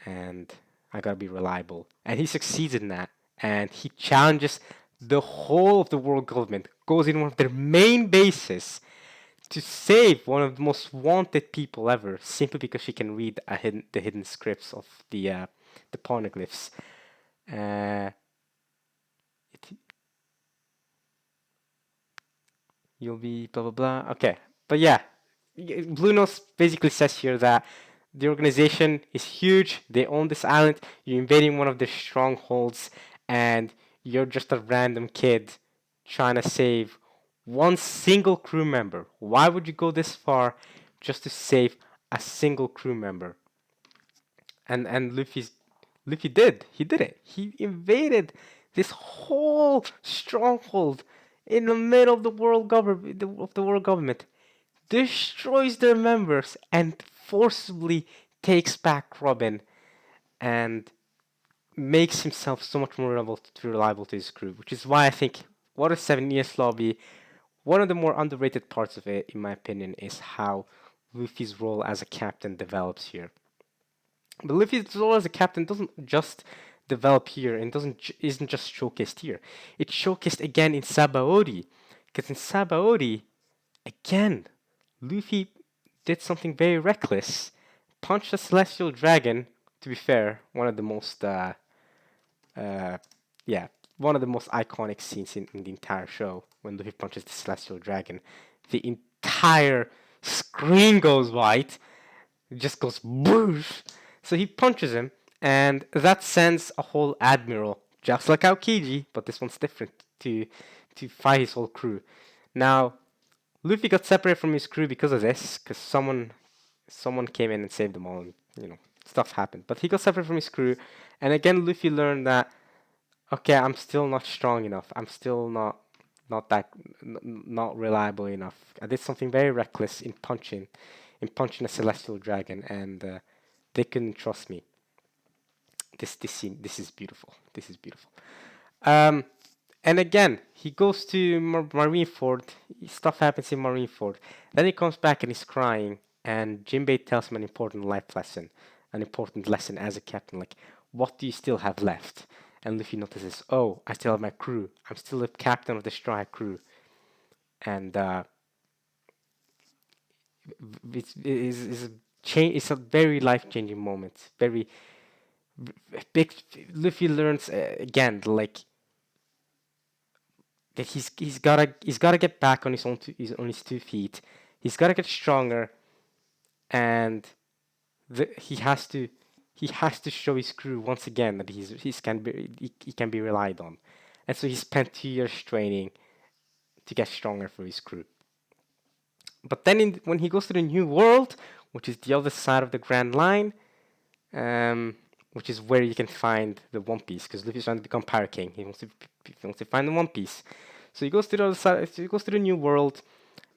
[SPEAKER 1] and I gotta be reliable. And he succeeds in that, and he challenges the whole of the world government, goes in one of their main bases to save one of the most wanted people ever, simply because she can read the hidden scripts of the poneglyphs. Uh, it, you'll be blah blah blah. Okay, but yeah, Blue Nose basically says here that the organization is huge. They own this island. You're invading one of their strongholds, and you're just a random kid trying to save one single crew member. Why would you go this far just to save a single crew member? And Luffy did. He did it. He invaded this whole stronghold in the middle of the world government of the world government, destroys their members, and forcibly takes back Robin and makes himself so much more reliable to his crew, which is why I think Water 7 ES Lobby, one of the more underrated parts of it, in my opinion, is how Luffy's role as a captain develops here. But Luffy's role as a captain doesn't just develop here and isn't just showcased here. It's showcased again in Sabaody, because in Sabaody, again, Luffy did something very reckless, punched a celestial dragon. To be fair, uh, yeah, one of the most iconic scenes in the entire show when Luffy punches the celestial dragon. The entire screen goes white. It just goes boosh. So he punches him, and that sends a whole admiral, just like Aokiji, but this one's different, to fight his whole crew. Now, Luffy got separated from his crew because of this, because someone came in and saved them all, and stuff happened. But he got separated from his crew, and again Luffy learned that okay, I'm still not strong enough. I'm still not reliable enough. I did something very reckless in punching a celestial dragon, and they couldn't trust me. This scene, this is beautiful. This is beautiful. Um, and again, he goes to Marineford. Stuff happens in Marineford. Then he comes back and he's crying. And Jinbei tells him an important life lesson, an important lesson as a captain. Like, what do you still have left? And Luffy notices, oh, I still have my crew. I'm still the captain of the Straw Hat crew. And it's a it's a very life changing moment. Very big. Luffy learns again, like that he's gotta get back on on his 2 feet. He's gotta get stronger, and he has to show his crew once again that he can be relied on. And so he spent 2 years training to get stronger for his crew. But then when he goes to the new world, which is the other side of the Grand Line, um, which is where you can find the One Piece, because Luffy's trying to become Pirate King. He wants to find the One Piece. So he goes to the other side. So he goes to the new world,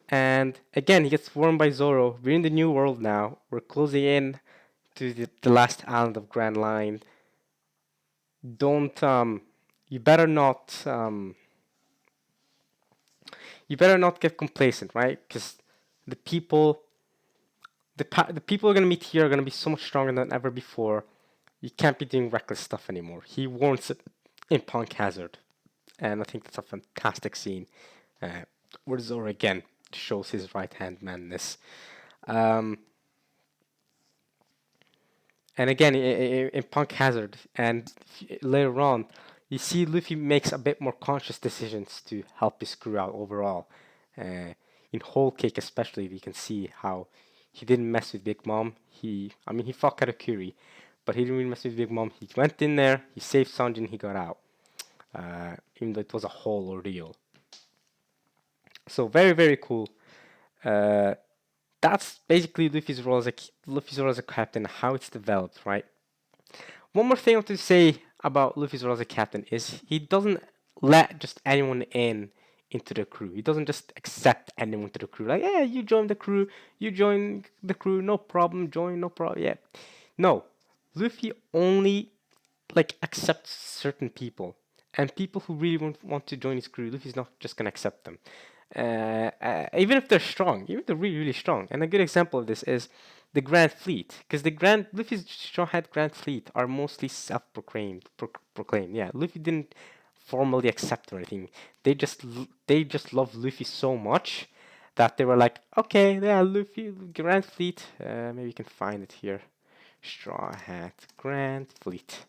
[SPEAKER 1] and again he gets warned by Zoro. We're in the new world now. We're closing in to the last island of Grand Line. Don't you better not get complacent, right? Because the people the people are gonna meet here are gonna be so much stronger than ever before. You can't be doing reckless stuff anymore. He warns it in Punk Hazard, and I think that's a fantastic scene where Zoro again shows his right hand madness. Um, And again, in Punk Hazard, and later on, you see Luffy makes a bit more conscious decisions to help his crew out overall. Uh, in Whole Cake, especially, we can see how he didn't mess with Big Mom. I mean, he fought Katakuri, but he didn't really mess with Big Mom. He went in there, he saved Sanji, and he got out. Even though it was a whole ordeal. So very, very cool. Uh, that's basically Luffy's role as a captain, how it's developed, right? One more thing I want to say about Luffy's role as a captain is he doesn't let just anyone into the crew. He doesn't just accept anyone to the crew. Like, yeah, you join the crew, no problem, join, no problem. Yeah. No. Luffy only like accepts certain people. And people who really want to join his crew, Luffy's not just gonna accept them. Even if they're strong, even if they're really, really strong. And a good example of this is the Grand Fleet, because the Grand Luffy's Straw Hat Grand Fleet are mostly proclaimed. Yeah, Luffy didn't formally accept or anything. They just love Luffy so much that they were like, okay, yeah, Luffy Grand Fleet. Maybe you can find it here. Straw Hat Grand Fleet.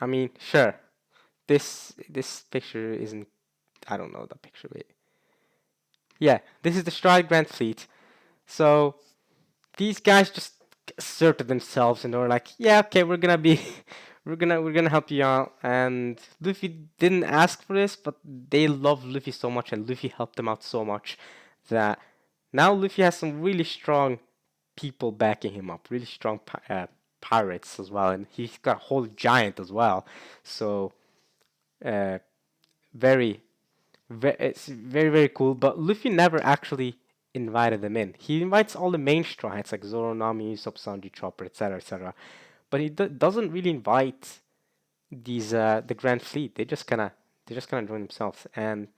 [SPEAKER 1] I mean, sure. This picture isn't. I don't know the picture. Wait. Yeah, this is the Straw Hat Grand Fleet. So these guys just asserted themselves and they were like, yeah, okay, we're gonna be, we're gonna help you out. And Luffy didn't ask for this, but they love Luffy so much, and Luffy helped them out so much that now Luffy has some really strong people backing him up, really strong pirates as well, and he's got a whole giant as well. So uh, very it's very, very cool. But Luffy never actually invited them in. He invites all the main Straw Hats like Zoro, Nami, Usopp, Sanji, Chopper, etc., etc. But he doesn't really invite these the Grand Fleet. They just kind of join themselves. And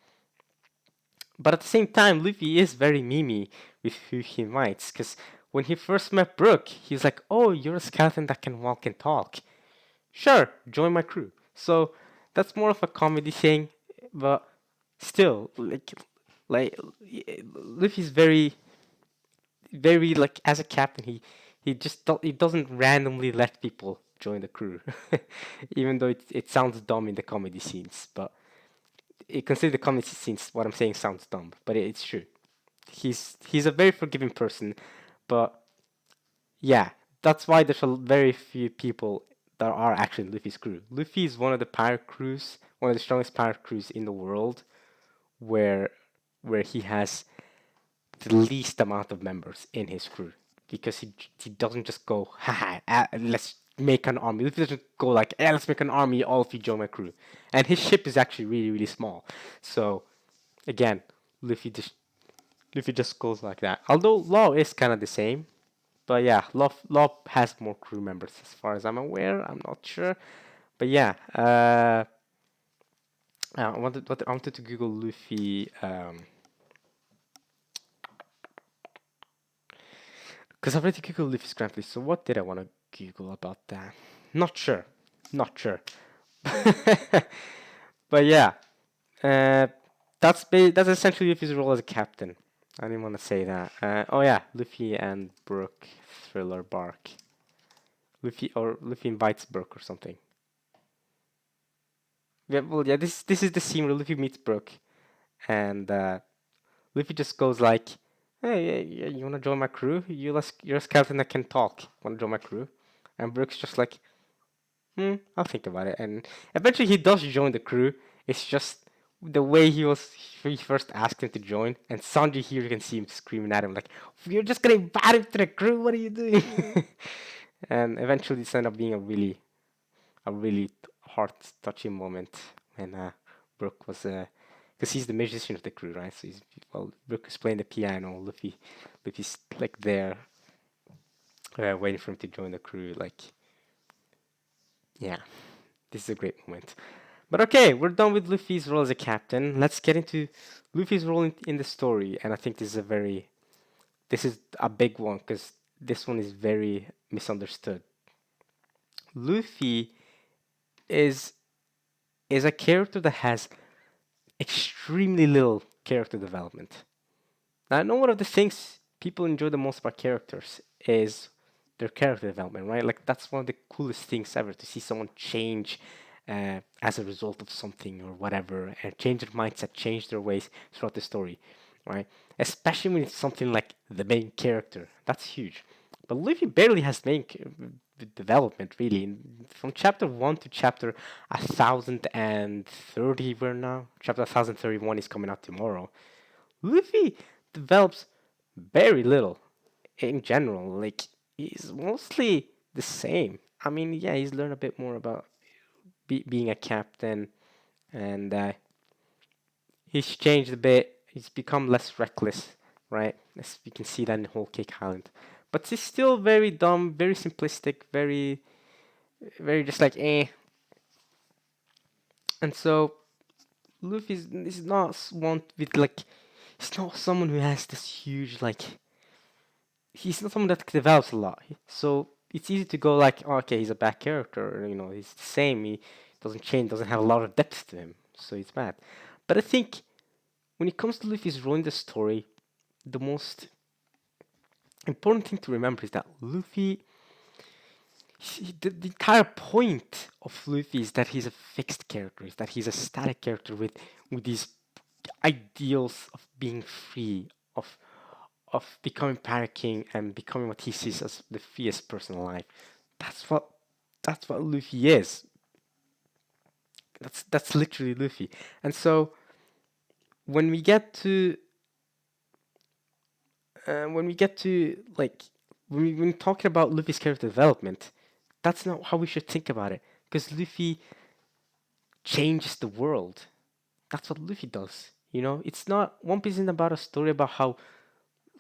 [SPEAKER 1] but at the same time, Luffy is very memey with who he invites. Because when he first met Brook, he's like, "Oh, you're a skeleton that can walk and talk. Sure, join my crew." So that's more of a comedy thing, but still, like Luffy's very, very like as a captain, he doesn't randomly let people join the crew, even though it sounds dumb in the comedy scenes. But consider the comedy scenes. What I'm saying sounds dumb, but it's true. He's a very forgiving person, but yeah, that's why there's very few people that are actually Luffy's crew. Luffy is one of the pirate crews, one of the strongest pirate crews in the world, where he has the least amount of members in his crew because he doesn't just go, haha, let's make an army. Luffy doesn't go like, yeah, let's make an army, all of you join my crew. And his ship is actually really, really small. So again, Luffy just Luffy just goes like that. Although Law is kind of the same, but yeah, Law has more crew members as far as I'm aware. I'm not sure, but yeah. I wanted to Google Luffy. Because I've already Googled Luffy's Grand Fleet, so what did I want to Google about that? Not sure. Not sure. But yeah, uh, that's essentially Luffy's role as a captain. I didn't want to say that. Oh yeah, Luffy and Brook Thriller Bark. Luffy invites Brook or something. Yeah, well, yeah. This is the scene where Luffy meets Brook, and Luffy just goes like, "Hey, you wanna join my crew? You're a skeleton that can talk. Wanna join my crew?" And Brook's just like, I'll think about it. And eventually he does join the crew. It's just the way he first asked him to join, and Sanji here you can see him screaming at him like, "You're just gonna invite him to the crew? What are you doing?" And eventually it's ended up being a really heart touching moment when Brook was because he's the musician of the crew, right? So Brook is playing the piano. Luffy's like there, waiting for him to join the crew. Like, yeah, this is a great moment. But okay, we're done with Luffy's role as a captain. Let's get into Luffy's role in the story, and I think this is a big one because this one is very misunderstood. Luffy is is a character that has extremely little character development. Now, I know one of the things people enjoy the most about characters is their character development, right? Like that's one of the coolest things ever to see someone change as a result of something or whatever, and change their mindset, change their ways throughout the story, right? Especially when it's something like the main character. That's huge. But Luffy barely has development really. From chapter 1 to chapter 1030, we're now. Chapter 1031 is coming out tomorrow. Luffy develops very little in general. Like, he's mostly the same. I mean, yeah, he's learned a bit more about being a captain, and he's changed a bit. He's become less reckless, right? As you can see that in Whole Cake Island. But he's still very dumb, very simplistic, very just like eh. And so Luffy is not one with like, he's not someone who has this huge like. He's not someone that develops a lot. So it's easy to go like, oh, okay, he's a bad character. You know, he's the same. He doesn't change. Doesn't have a lot of depth to him. So he's bad. But I think when it comes to Luffy's role in the story, the most important thing to remember is that Luffy, the entire point of Luffy is that he's a fixed character, is that he's a static character with these ideals of being free, of becoming Pirate King and becoming what he sees as the freest person alive. That's what that's what Luffy is. That's literally Luffy. And so when we get to when we get to like when we're talking about Luffy's character development, that's not how we should think about it. Because Luffy changes the world. That's what Luffy does. You know, it's not One Piece isn't about a story about how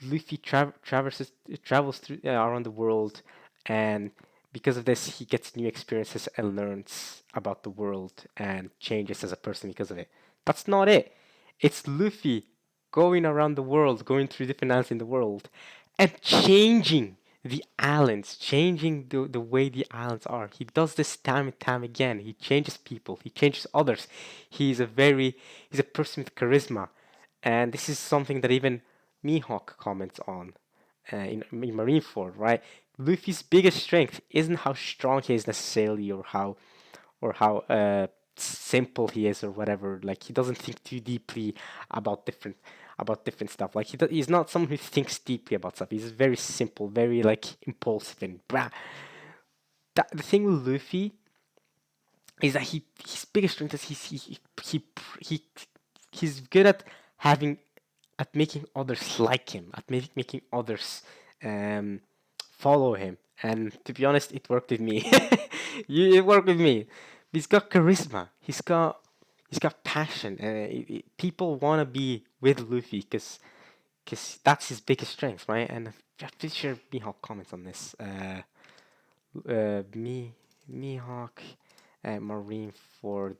[SPEAKER 1] Luffy travels through around the world, and because of this, he gets new experiences and learns about the world and changes as a person because of it. That's not it. It's Luffy going around the world, going through different islands in the world, and changing the islands, changing the way the islands are. He does this time and time again. He changes people. He changes others. He's a person with charisma, and this is something that even Mihawk comments on in Marineford, right? Luffy's biggest strength isn't how strong he is necessarily, or how simple he is, or whatever. Like, he doesn't think too deeply about different stuff. Like, he's not someone who thinks deeply about stuff. He's very simple, very like impulsive and blah. The thing with Luffy is that his biggest strength is he he's good at having making others like him, at making others um, follow him. And to be honest, it worked with me. It worked with me. He's got charisma. He's got passion. People want to be with Luffy because that's his biggest strength, right? And I'm pretty sure Mihawk comments on this. Mihawk, Marineford,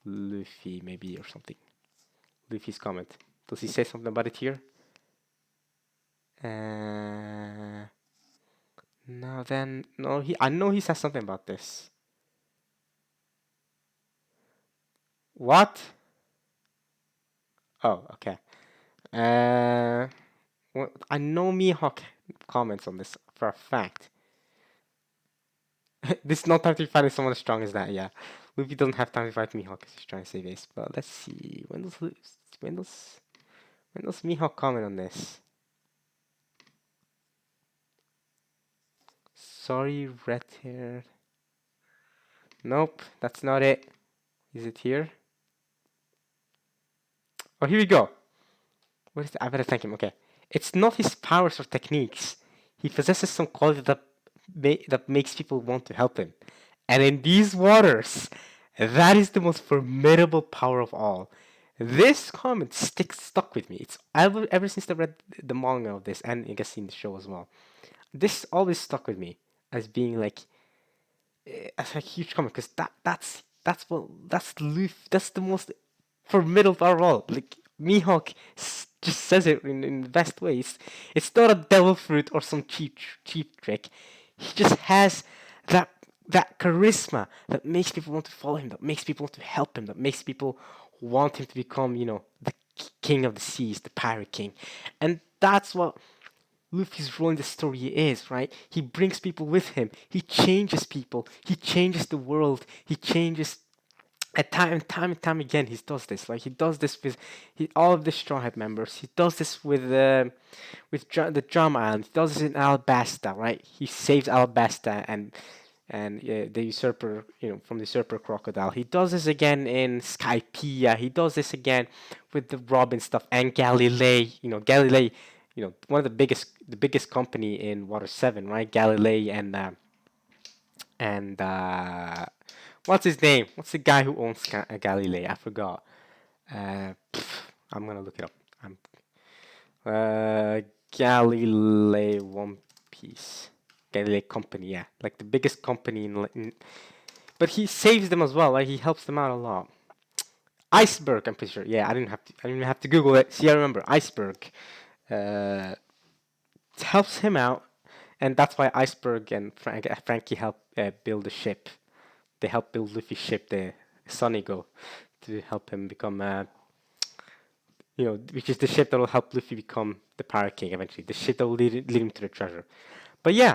[SPEAKER 1] Luffy, maybe, or something. Luffy's comment. Does he say something about it here? No, then no. I know he says something about this. What? Oh, okay. Uh, I know Mihawk comments on this for a fact. This is not time to fight someone as strong as that. Yeah, Luffy doesn't have time to fight Mihawk because he's trying to save Ace. But let's see. When does Mihawk comment on this? Sorry, red hair. Nope, that's not it. Is it here? Oh, here we go. What is that? I better thank him. Okay. It's not his powers or techniques. He possesses some quality that makes people want to help him. And in these waters, that is the most formidable power of all. This comment stuck with me. It's ever since I read the manga of this, and I guess in the show as well. This always stuck with me as being like as a huge comment, because that's the most formidable power of all. Like, Mihawk just says it in the best way. It's not a devil fruit or some cheap trick. He just has that charisma that makes people want to follow him, that makes people want to help him, that makes people want him to become, the king of the seas, the pirate king. And that's what Luffy's role in the story is, right? He brings people with him. He changes people. He changes the world. He changes at time and time again. He does this. Like he does this with all of the Straw Hat members. He does this with the Drama Island. He does this in Alabasta, right? He saves Alabasta and the usurper, from the usurper crocodile. He does this again in Skypiea. He does this again with the Robin stuff and Galilei. Galilei, one of the biggest company in Water Seven, right? Galilei and what's his name? What's the guy who owns Galilei? I forgot. I'm gonna look it up. I'm Galilei One Piece. Galilei Company, yeah, like the biggest company but he saves them as well. Like he helps them out a lot. Iceberg, I'm pretty sure. Yeah, I didn't have to Google it. See, I remember Iceberg uh, helps him out, and that's why Iceberg and Frankie help build the ship. They help build Luffy's ship, the Sun Eagle, to help him become, which is the ship that will help Luffy become the Pirate King eventually. The ship that will lead him to the treasure. But yeah,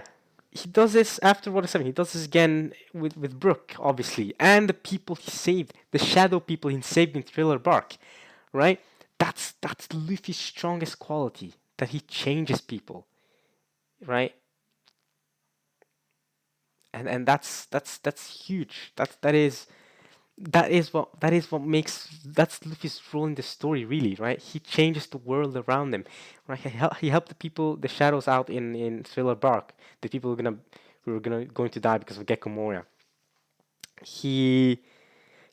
[SPEAKER 1] he does this after Water 7. He does this again with Brook, obviously, and the people he saved, the shadow people he saved in Thriller Bark, right? That's Luffy's strongest quality, that he changes people, right? And that's huge. That is what makes that's Luffy's role in the story, really, right? He changes the world around him, right? He helped the people, the shadows out in Thriller Bark, the people who were going to die because of Gecko Moria. He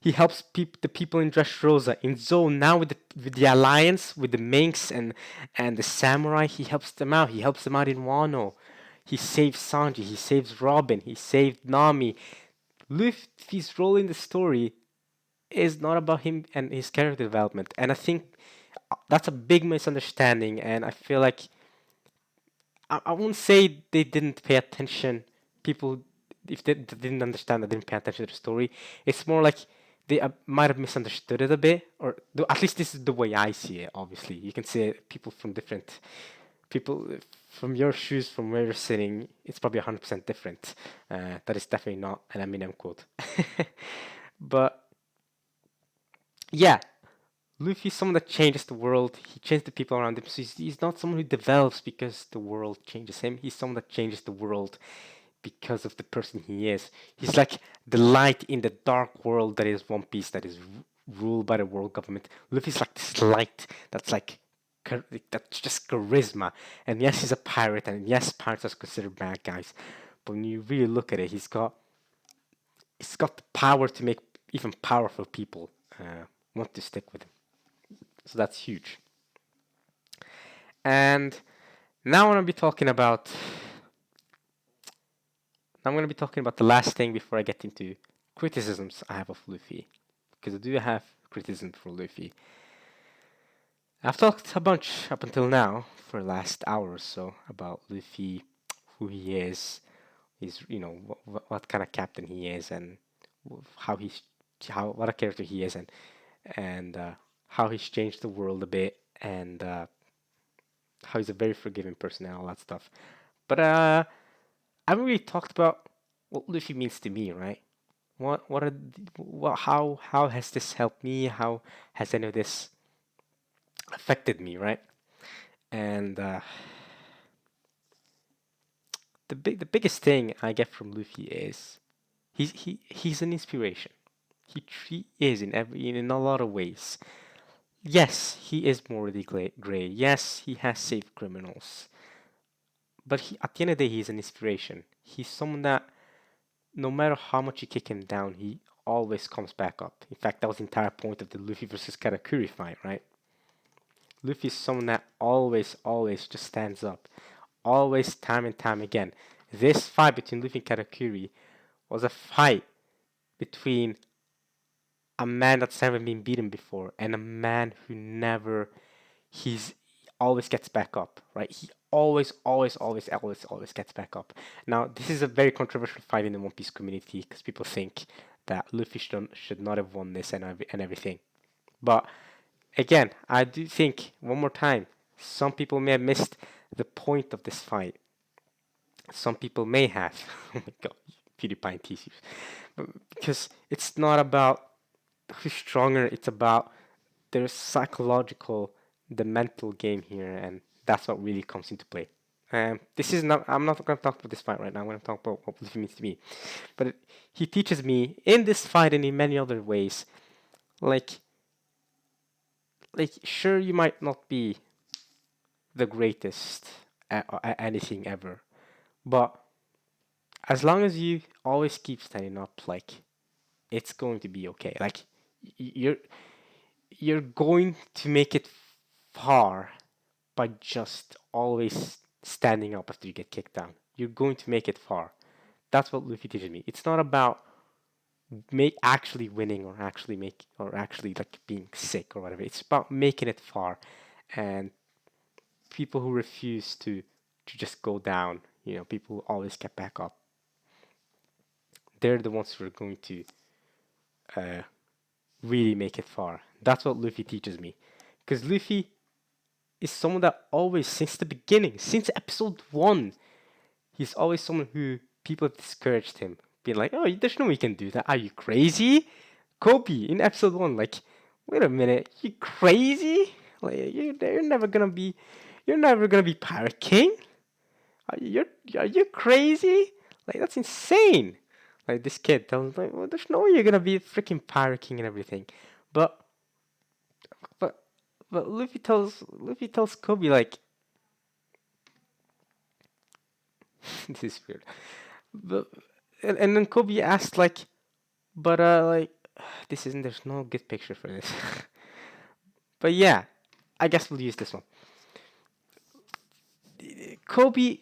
[SPEAKER 1] he helps the people in Dressrosa, in Zone now with the alliance with the Minks and the samurai. He helps them out. He helps them out in Wano. He saves Sanji. He saves Robin. He saved Nami. Luffy's role in the story is not about him and his character development. And I think that's a big misunderstanding. And I feel like I won't say they didn't pay attention. People, if they didn't understand, they didn't pay attention to the story. It's more like they might have misunderstood it a bit, or at least this is the way I see it. Obviously, you can see people from different people from your shoes, from where you're sitting. It's probably 100% different. That is definitely not an Eminem quote. But yeah, Luffy's someone that changes the world. He changes the people around him. So he's not someone who develops because the world changes him. He's someone that changes the world because of the person he is. He's like the light in the dark world that is One Piece, that is ruled by the world government. Luffy's like this light that's like that's just charisma. And yes, he's a pirate, and yes, pirates are considered bad guys. But when you really look at it, he's got the power to make even powerful people want to stick with him. So that's huge. And now I'm gonna be talking about the last thing before I get into criticisms I have of Luffy, because I do have criticism for Luffy. I've talked a bunch up until now for the last hour or so about Luffy, who he is, what kind of captain he is, and how he's what a character he is, and how he's changed the world a bit, and how he's a very forgiving person and all that stuff. But I haven't really talked about what Luffy means to me, right? What are how has this helped me? How has any of this affected me, right? And the biggest thing I get from Luffy is he's an inspiration. He is in a lot of ways. Yes, he is morally gray. Yes, he has saved criminals. But at the end of the day, he's an inspiration. He's someone that no matter how much you kick him down, he always comes back up. In fact, that was the entire point of the Luffy versus Katakuri fight, right? Luffy is someone that always just stands up. Always, time and time again. This fight between Luffy and Katakuri was a fight between a man that's never been beaten before and a man who never he's always gets back up, right? He always gets back up. Now, this is a very controversial fight in the One Piece community because people think that Luffy should not have won this and everything. But again, I do think one more time, some people may have missed the point of this fight. Some people may have, oh my god, PewDiePie and TCs, because it's not about who's stronger. It's about there's psychological, the mental game here, and that's what really comes into play. This is not. I'm not going to talk about this fight right now. I'm going to talk about what Luffy means to me. But he teaches me in this fight and in many other ways. Like, sure, you might not be the greatest at anything ever, but as long as you always keep standing up, like, it's going to be okay. Like, you're you're going to make it far by just always standing up after you get kicked down. You're going to make it far. That's what Luffy teaches me. It's not about make actually winning or actually like being sick or whatever. It's about making it far, and people who refuse to just go down. You know, people who always get back up. They're the ones who are going to uh, really make it far. That's what Luffy teaches me, because Luffy is someone that always, since the beginning, since episode one, he's always someone who people have discouraged him, being like, "Oh, there's no way you can do that. Are you crazy?" Kobe in episode one, like, wait a minute, you crazy? Like, you're never gonna be Pirate King. Are you crazy? Like, that's insane. Like, this kid tells him, like, well, there's no way you're gonna be a freaking Pirate King and everything. But but but Luffy tells Kobe like, this is weird. But and then Kobe asked like, but like, this isn't. There's no good picture for this. But yeah, I guess we'll use this one. Kobe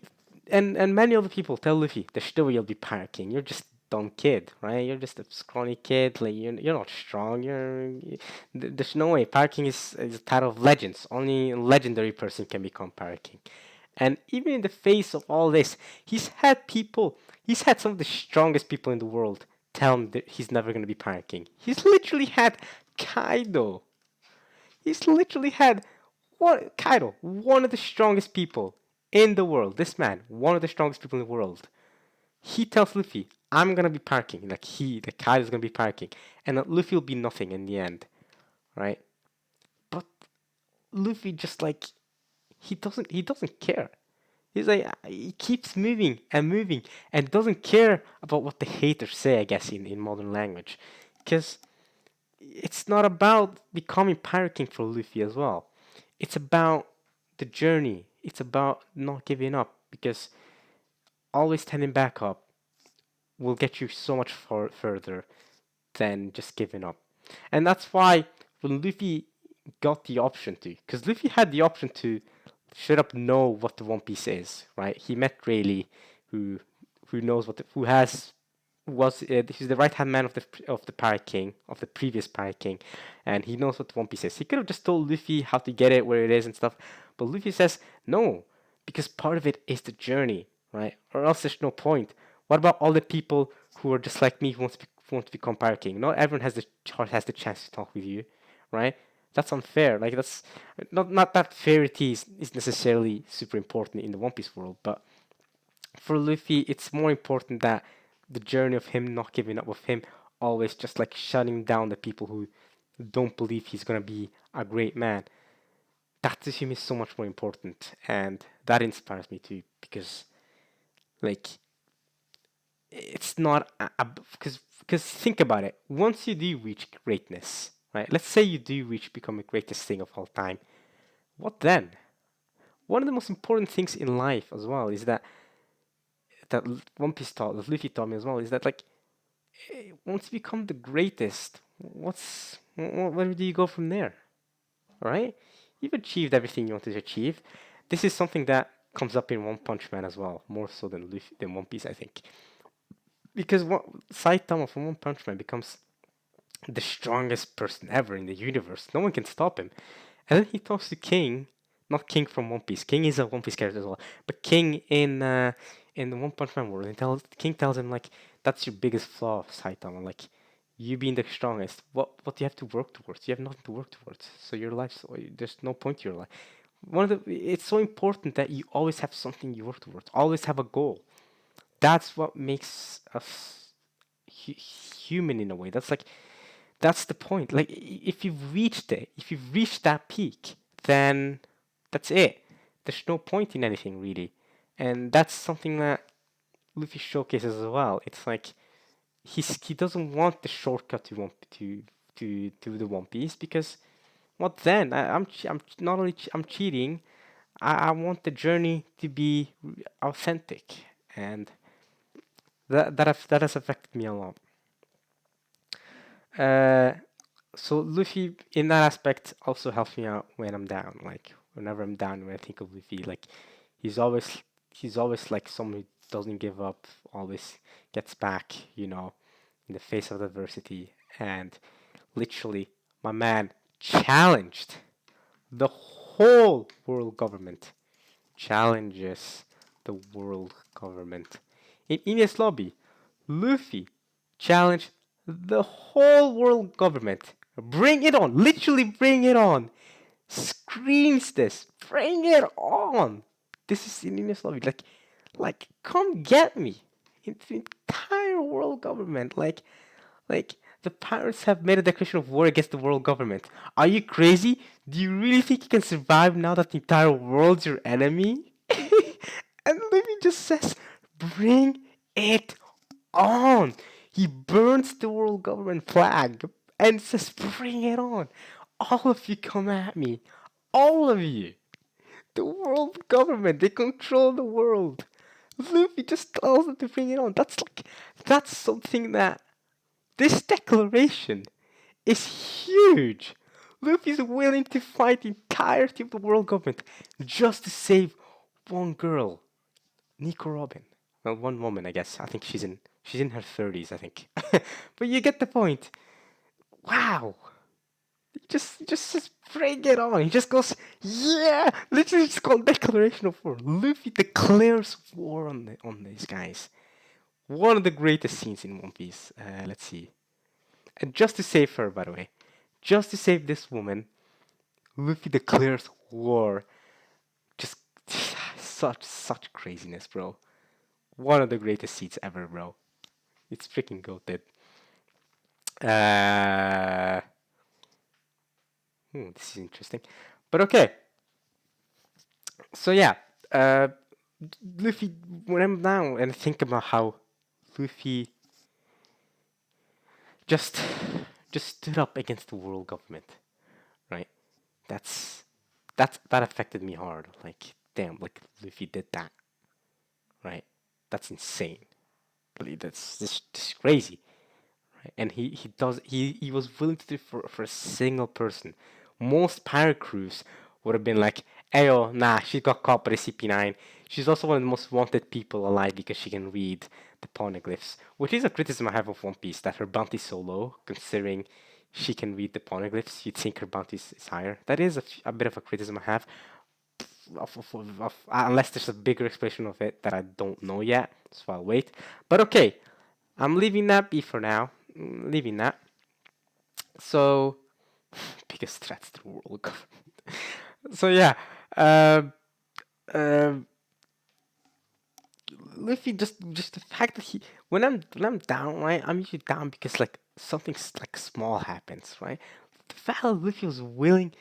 [SPEAKER 1] and many other people tell Luffy, "There's no way you'll be Pirate King. You're just a dumb kid, right? You're just a scrawny kid. Like you're not strong. There's no way. Pirate King is a title of legends. Only a legendary person can become Pirate King." And even in the face of all this, he's had some of the strongest people in the world tell him that he's never going to be Pirate King. He's literally had Kaido. He's literally had Kaido, one of the strongest people in the world. This man, one of the strongest people in the world. He tells Luffy, I'm going to be Pirate King. The Kaido's going to be Pirate King. And that Luffy will be nothing in the end, right? But Luffy just like, he doesn't care. He's like he keeps moving and doesn't care about what the haters say, I guess, in modern language. Because it's not about becoming Pirate King for Luffy as well. It's about the journey. It's about not giving up, because always standing back up will get you so much further than just giving up. And that's why when Luffy got the option to, because Luffy had the option to straight up know what the One Piece is, right? He met Rayleigh, who knows who has was he's the right hand man of the Pirate King, of the previous Pirate King, and he knows what the One Piece is. He could have just told Luffy how to get it, where it is, and stuff, but Luffy says no, because part of it is the journey, right? Or else there's no point. What about all the people who are just like me, who want to become Pirate King? Not everyone has the chance to talk with you, right? That's unfair. Like that's not that fairity is necessarily super important in the One Piece world, but for Luffy, it's more important that the journey of him not giving up, of him always just like shutting down the people who don't believe he's gonna be a great man. That to him is so much more important, and that inspires me too. Because like it's not because think about it. Once you do reach greatness, right? Let's say you do reach become the greatest thing of all time. What then? One of the most important things in life as well is that One Piece taught, that Luffy taught me as well, is that like once you become the greatest, where do you go from there? Right? You've achieved everything you wanted to achieve. This is something that comes up in One Punch Man as well, more so than One Piece, I think, because Saitama from One Punch Man becomes the strongest person ever in the universe. No one can stop him. And then he talks to King, not King from One Piece. King is a One Piece character as well, but King in the One Punch Man world. And King tells him like, "That's your biggest flaw, Saitama. Like, you being the strongest. What do you have to work towards? You have nothing to work towards. So your life, there's no point to your life. It's so important that you always have something you work towards, always have a goal. That's what makes us human in a way. That's the point. Like if you've reached it, if you've reached that peak, then that's it. There's no point in anything really, and that's something that Luffy showcases as well. It's like he doesn't want the shortcut to the One Piece because what then? I'm not only I'm cheating. I want the journey to be authentic, and that has affected me a lot. Uh, so Luffy in that aspect also helps me out when I'm down. Like whenever I'm down, when I think of Luffy, like he's always he's always like someone who doesn't give up, always gets back, in the face of adversity. And literally, my man challenged the whole world government. Challenges the world government. In Ines Lobby, Luffy challenged the whole world government. Bring it on! Literally bring it on! Screams this. Bring it on! This is in Ines Lobby. Like, come get me! It's the entire world government. Like, the pirates have made a declaration of war against the world government. Are you crazy? Do you really think you can survive now that the entire world's your enemy? And Luffy just says, bring it on. He burns the world government flag and says, bring it on. All of you come at me. All of you. The world government, they control the world. Luffy just tells them to bring it on. That's something that this declaration is huge. Luffy's willing to fight the entirety of the world government just to save one girl, Nico Robin. Well, one woman, I guess. I think she's in her 30s, I think. But you get the point. Wow. He just says, bring it on. He just goes, yeah. Literally, it's called declaration of war. Luffy declares war on these guys. One of the greatest scenes in One Piece. Let's see. And just to save her, by the way, just to save this woman, Luffy declares war. Just such craziness, bro. One of the greatest scenes ever, bro. It's freaking goated. Uh, this is interesting. But okay, so yeah, uh, Luffy. When I'm down and think about how Luffy just just stood up against the world government, right? That's that affected me hard. Like, damn, like Luffy did that, right? That's insane. Like, that's just crazy. Right? And he was willing to do it for a single person. Most pirate crews would have been like, "Ayo, nah, she got caught by the CP9. She's also one of the most wanted people alive because she can read the poneglyphs," which is a criticism I have of One Piece that her bounty's so low, considering she can read the poneglyphs. You'd think her bounty is higher. That is a bit of a criticism I have. Unless there's a bigger explanation of it that I don't know yet, so I'll wait. But okay, I'm leaving that be for now. Leaving that. So, biggest threats to the world government. So yeah, um, um, Luffy just the fact that he when I'm down, right, I'm usually down because like something like small happens, right? The fact that Luffy was willing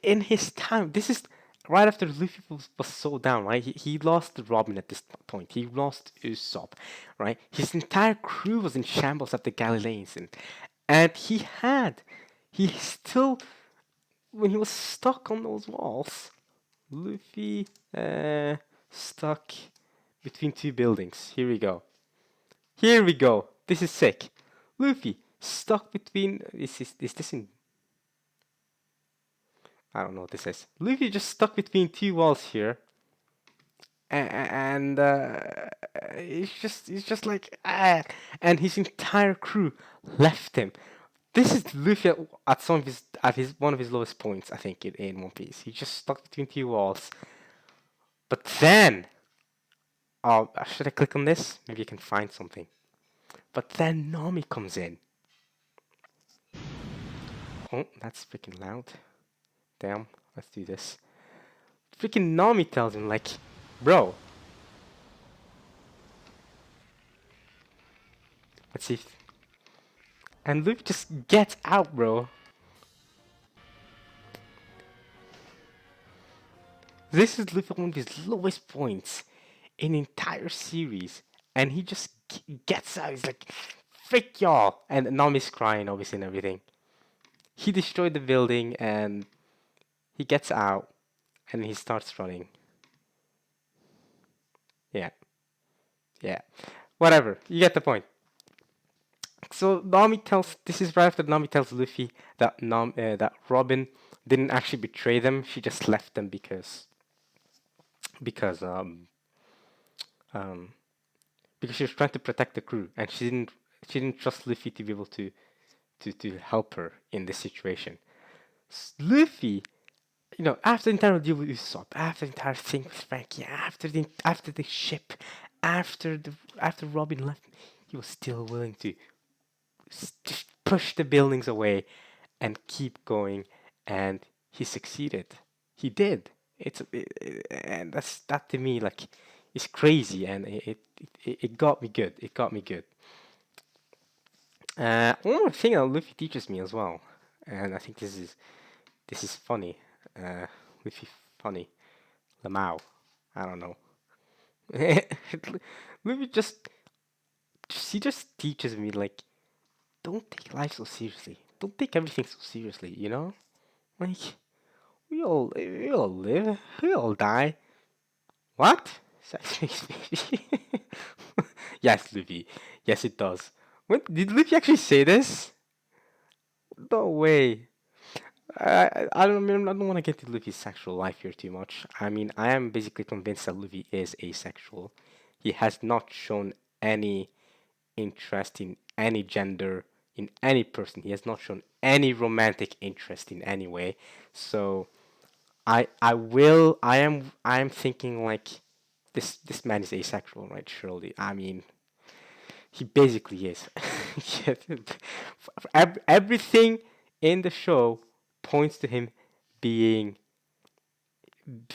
[SPEAKER 1] in his time. This is right after Luffy was so down, right? He lost Robin at this point. He lost Usopp, right? His entire crew was in shambles at the Galileans, and he still, when he was stuck on those walls, Luffy stuck between two buildings. Here we go. Here we go. This is sick. Luffy stuck between. Is this in? I don't know what this is. Luffy just stuck between two walls here, and he's just like and his entire crew left him. This is Luffy at some of his one of his lowest points, I think, in One Piece. He just stuck between two walls. But then, oh, should I click on this? Maybe I can find something. But then Nami comes in. Oh, that's freaking loud. Damn, let's do this. freaking Nami tells him like, bro, let's see. And Luffy just gets out, bro. This is Luffy one of his lowest points in the entire series, and he just gets out. He's like, "Frick y'all!" And Nami's crying, obviously, and everything. He destroyed the building, and he gets out, and he starts running. Yeah, yeah, whatever. You get the point. So Nami tells. This is right after Nami tells Luffy that that Robin didn't actually betray them. She just left them because um because she was trying to protect the crew, and she didn't trust Luffy to be able to help her in this situation. Luffy, after the entire deal with Usopp, after the entire thing with Frankie, after the ship, after Robin left, he was still willing to just push the buildings away and keep going, and he succeeded. He did. And that to me like is crazy, and it got me good. It got me good. One more thing that Luffy teaches me as well, and I think this is funny. Luffy funny. Lamau. I don't know. Luffy he just teaches me like don't take life so seriously. Don't take everything so seriously. Like we all live. We all die. What? Sex makes baby. Yes, Luffy. Yes, it does. When did Luffy actually say this? No way. I don't mean I don't want to get into Luffy's sexual life here too much. I mean, I am basically convinced that Luffy is asexual. He has not shown any interest in any gender, in any person. He has not shown any romantic interest in any way. So I am thinking like this man is asexual, right? Surely. I mean, he basically is. Yeah, everything in the show points to him being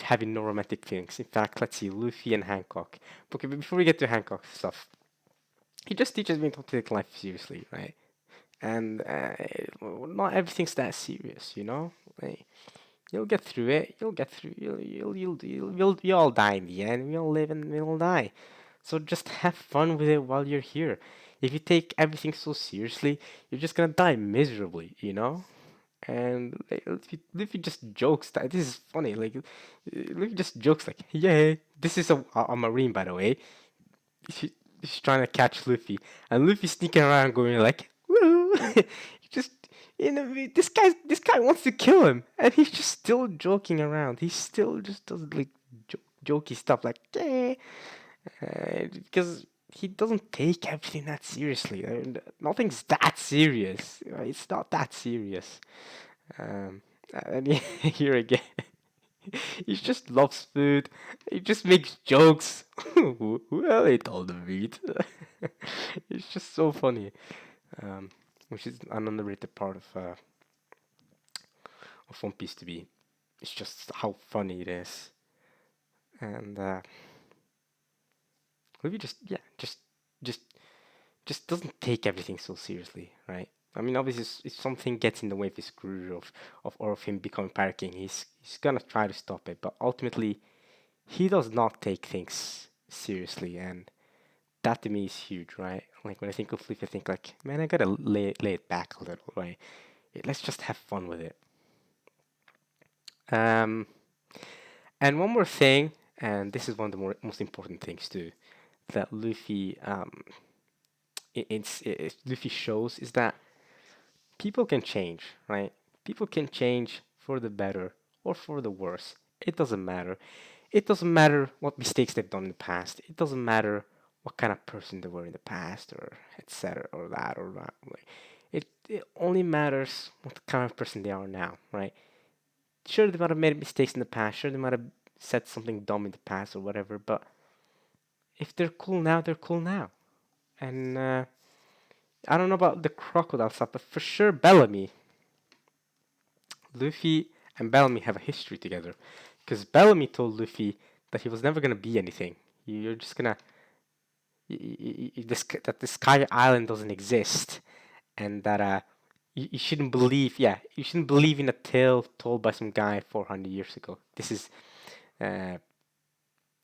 [SPEAKER 1] having no romantic feelings. In fact, let's see, Luffy and Hancock. Okay, but before we get to Hancock stuff, he just teaches me not to take life seriously, right? And not everything's that serious, you know. Like, you'll get through it. You'll get through. You'll all die in the end. We'll live and we'll die. So just have fun with it while you're here. If you take everything so seriously, you're just gonna die miserably, you know. And like, Luffy just jokes that this is funny. Like Luffy just jokes like, "Yeah, this is a marine, by the way. He's trying to catch Luffy, and Luffy sneaking around, going like, woo!" just this guy wants to kill him, and he's just still joking around. He still just does like jokey stuff, like, "Yeah," because he doesn't take everything that seriously. I mean, nothing's that serious. It's not that serious. Um, and here again, he just loves food. He just makes jokes. Well, ate all the meat. It's just so funny. Um, which is an underrated part of One Piece to be. It's just how funny it is, and maybe just just doesn't take everything so seriously, right? I mean, obviously, if something gets in the way of his career of him becoming Pirate King, he's gonna try to stop it, but ultimately, he does not take things seriously, and that to me is huge, right? Like when I think of Luffy, I think like, man, I gotta lay it back a little, right? Let's just have fun with it. Um, and one more thing, and this is one of the most important things too, that Luffy Luffy shows is that people can change, right? People can change for the better or for the worse. It doesn't matter. It doesn't matter what mistakes they've done in the past. It doesn't matter what kind of person they were in the past, or etc. or that or that. Like, it only matters what kind of person they are now, right? Sure, they might have made mistakes in the past. Sure, they might have said something dumb in the past or whatever. But if they're cool now, they're cool now. And I don't know about the crocodile stuff, but for sure, Luffy and Bellamy have a history together because Bellamy told Luffy that he was never gonna be anything. You're just gonna that the Sky Island doesn't exist, and that you shouldn't believe. Yeah, you shouldn't believe in a tale told by some guy 400 years ago. Uh,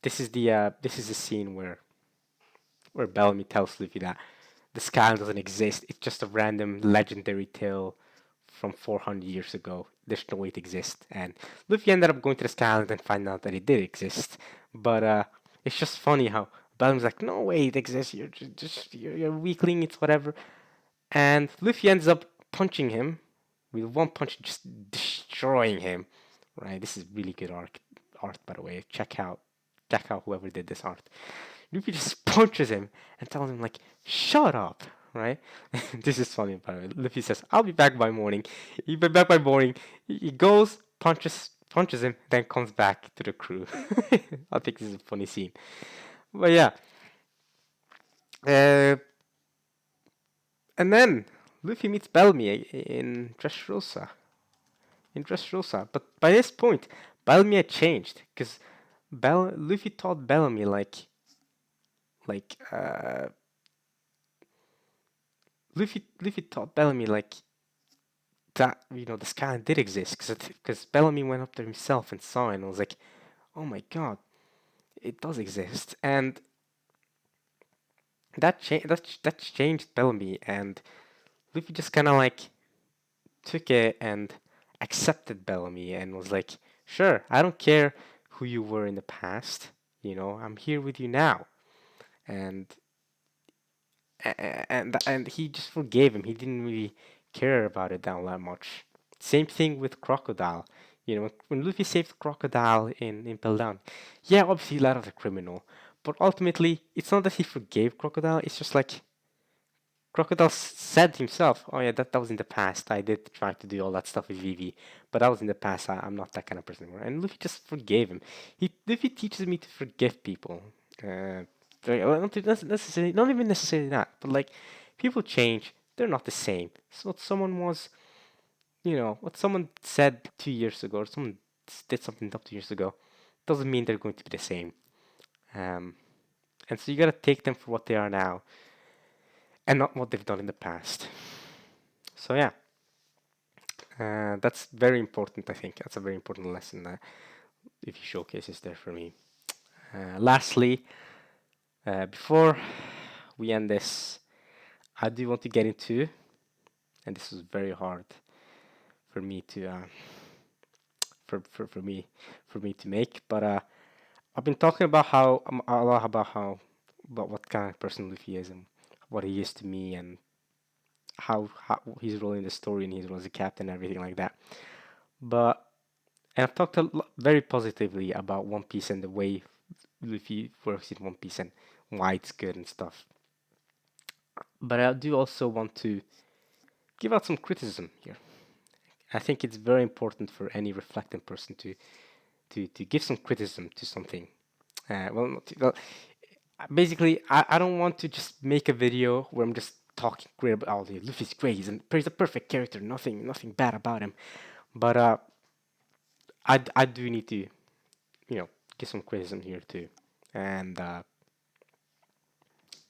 [SPEAKER 1] this is the scene where Bellamy tells Luffy that the Sky Island doesn't exist. It's just a random legendary tale from 400 years ago. There's no way it exists. And Luffy ended up going to the Sky Island and finding out that it did exist. But it's just funny how Bellamy's like, no way it exists. You're a weakling. It's whatever. And Luffy ends up punching him with one punch, just destroying him. Right. This is really good art, by the way. Check out whoever did this art. Luffy just punches him and tells him like, "Shut up!" Right? This is funny, by the way. Luffy says, "I'll be back by morning." He'll be back by morning. He goes, punches him, then comes back to the crew. I think this is a funny scene. But yeah, uh, and then Luffy meets Bellamy in Dressrosa. But by this point, Bellamy had changed because Luffy taught Bellamy like Luffy taught Bellamy like that the sky did exist because Bellamy went up there himself and saw it and was like, oh my god, it does exist. And that changed Bellamy, and Luffy just kind of like took it and accepted Bellamy and was like, sure, I don't care who you were in the past, I'm here with you now. And and he just forgave him. He didn't really care about it that much. Same thing with Crocodile. When Luffy saved Crocodile in Impel Down, yeah, obviously he let out a criminal, but ultimately it's not that he forgave Crocodile. It's just like Crocodile said himself, "Oh yeah, that was in the past. I did try to do all that stuff with Vivi, but that was in the past. I'm not that kind of person anymore." And Luffy just forgave him. Luffy teaches me to forgive people. Uh, not even necessarily that, but like people change. They're not the same. So what someone said 2 years ago, or someone did something up 2 years ago, doesn't mean they're going to be the same. Um, and so you gotta take them for what they are now, and not what they've done in the past. So yeah, that's very important. I think that's a very important lesson that if you showcases there for me. Lastly, before we end this, I do want to get into, and this is very hard for me to for me to make, but I've been talking about a lot about what kind of person Luffy is and what he is to me and how his role in the story and his role as a captain and everything like that. But and I've talked very positively about One Piece and the way Luffy works in One Piece and why it's good and stuff. But I do also want to give out some criticism here. I think it's very important for any reflecting person to give some criticism to something. Well, basically, I don't want to just make a video where I'm just talking great about Luffy's great. He's a perfect character. Nothing bad about him. But I do need to give some criticism here too, and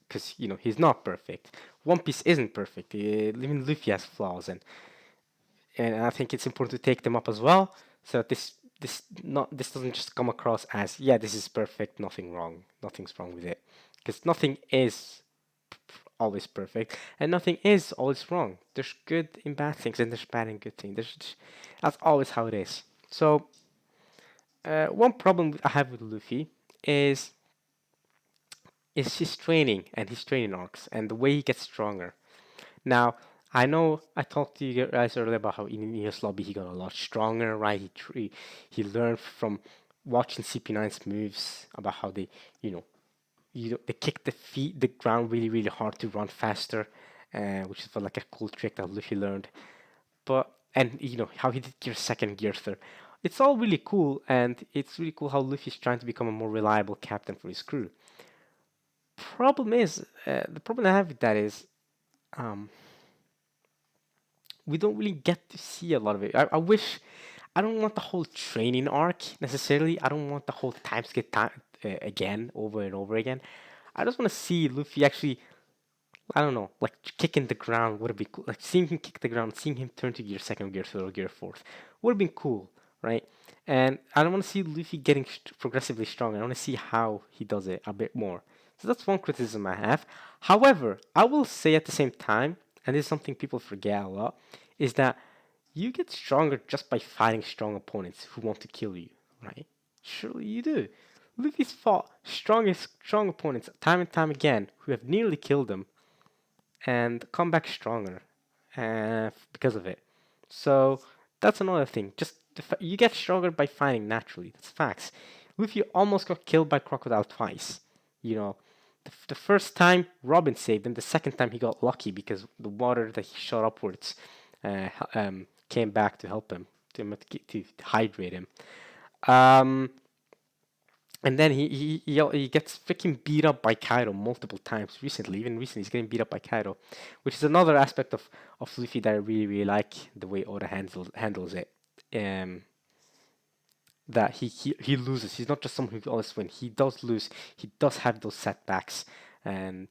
[SPEAKER 1] because he's not perfect. One Piece isn't perfect. Even Luffy has flaws, and I think it's important to take them up as well, so that this doesn't just come across as, yeah, this is perfect, nothing's wrong with it, because nothing is always perfect and nothing is always wrong. There's good in bad things and there's bad in good things. That's always how it is. So one problem I have with Luffy is his training and his training arcs and the way he gets stronger. Now, I know I talked to you guys earlier about how in his lobby he got a lot stronger, right? He learned from watching CP9's moves about how they kick the ground really really hard to run faster, which is like a cool trick that Luffy learned. But and how he did gear second gear third. It's all really cool, and it's really cool how Luffy's trying to become a more reliable captain for his crew. The problem I have with that is um, we don't really get to see a lot of it. I wish I don't want the whole training arc necessarily. I don't want the whole time skip time again over and over again. I just want to see Luffy actually, I don't know, like kicking the ground would have been cool. Like seeing him kick the ground, seeing him turn to gear second, gear third, gear fourth would have been cool, right? And I don't want to see Luffy getting progressively stronger. I want to see how he does it a bit more. So that's one criticism I have. However, I will say at the same time, and this is something people forget a lot, is that you get stronger just by fighting strong opponents who want to kill you, right? Surely you do. Luffy's fought strong opponents time and time again who have nearly killed him and come back stronger because of it. So that's another thing. Just you get stronger by fighting naturally. That's facts. Luffy almost got killed by Crocodile twice. You know, the first time Robin saved him. The second time he got lucky because the water that he shot upwards came back to help him to hydrate him. Um, and then he gets freaking beat up by Kaido multiple times recently. Even recently, he's getting beat up by Kaido, which is another aspect of Luffy that I really like the way Oda handles it. Um, that he loses. He's not just someone who always wins. He does lose. He does have those setbacks, and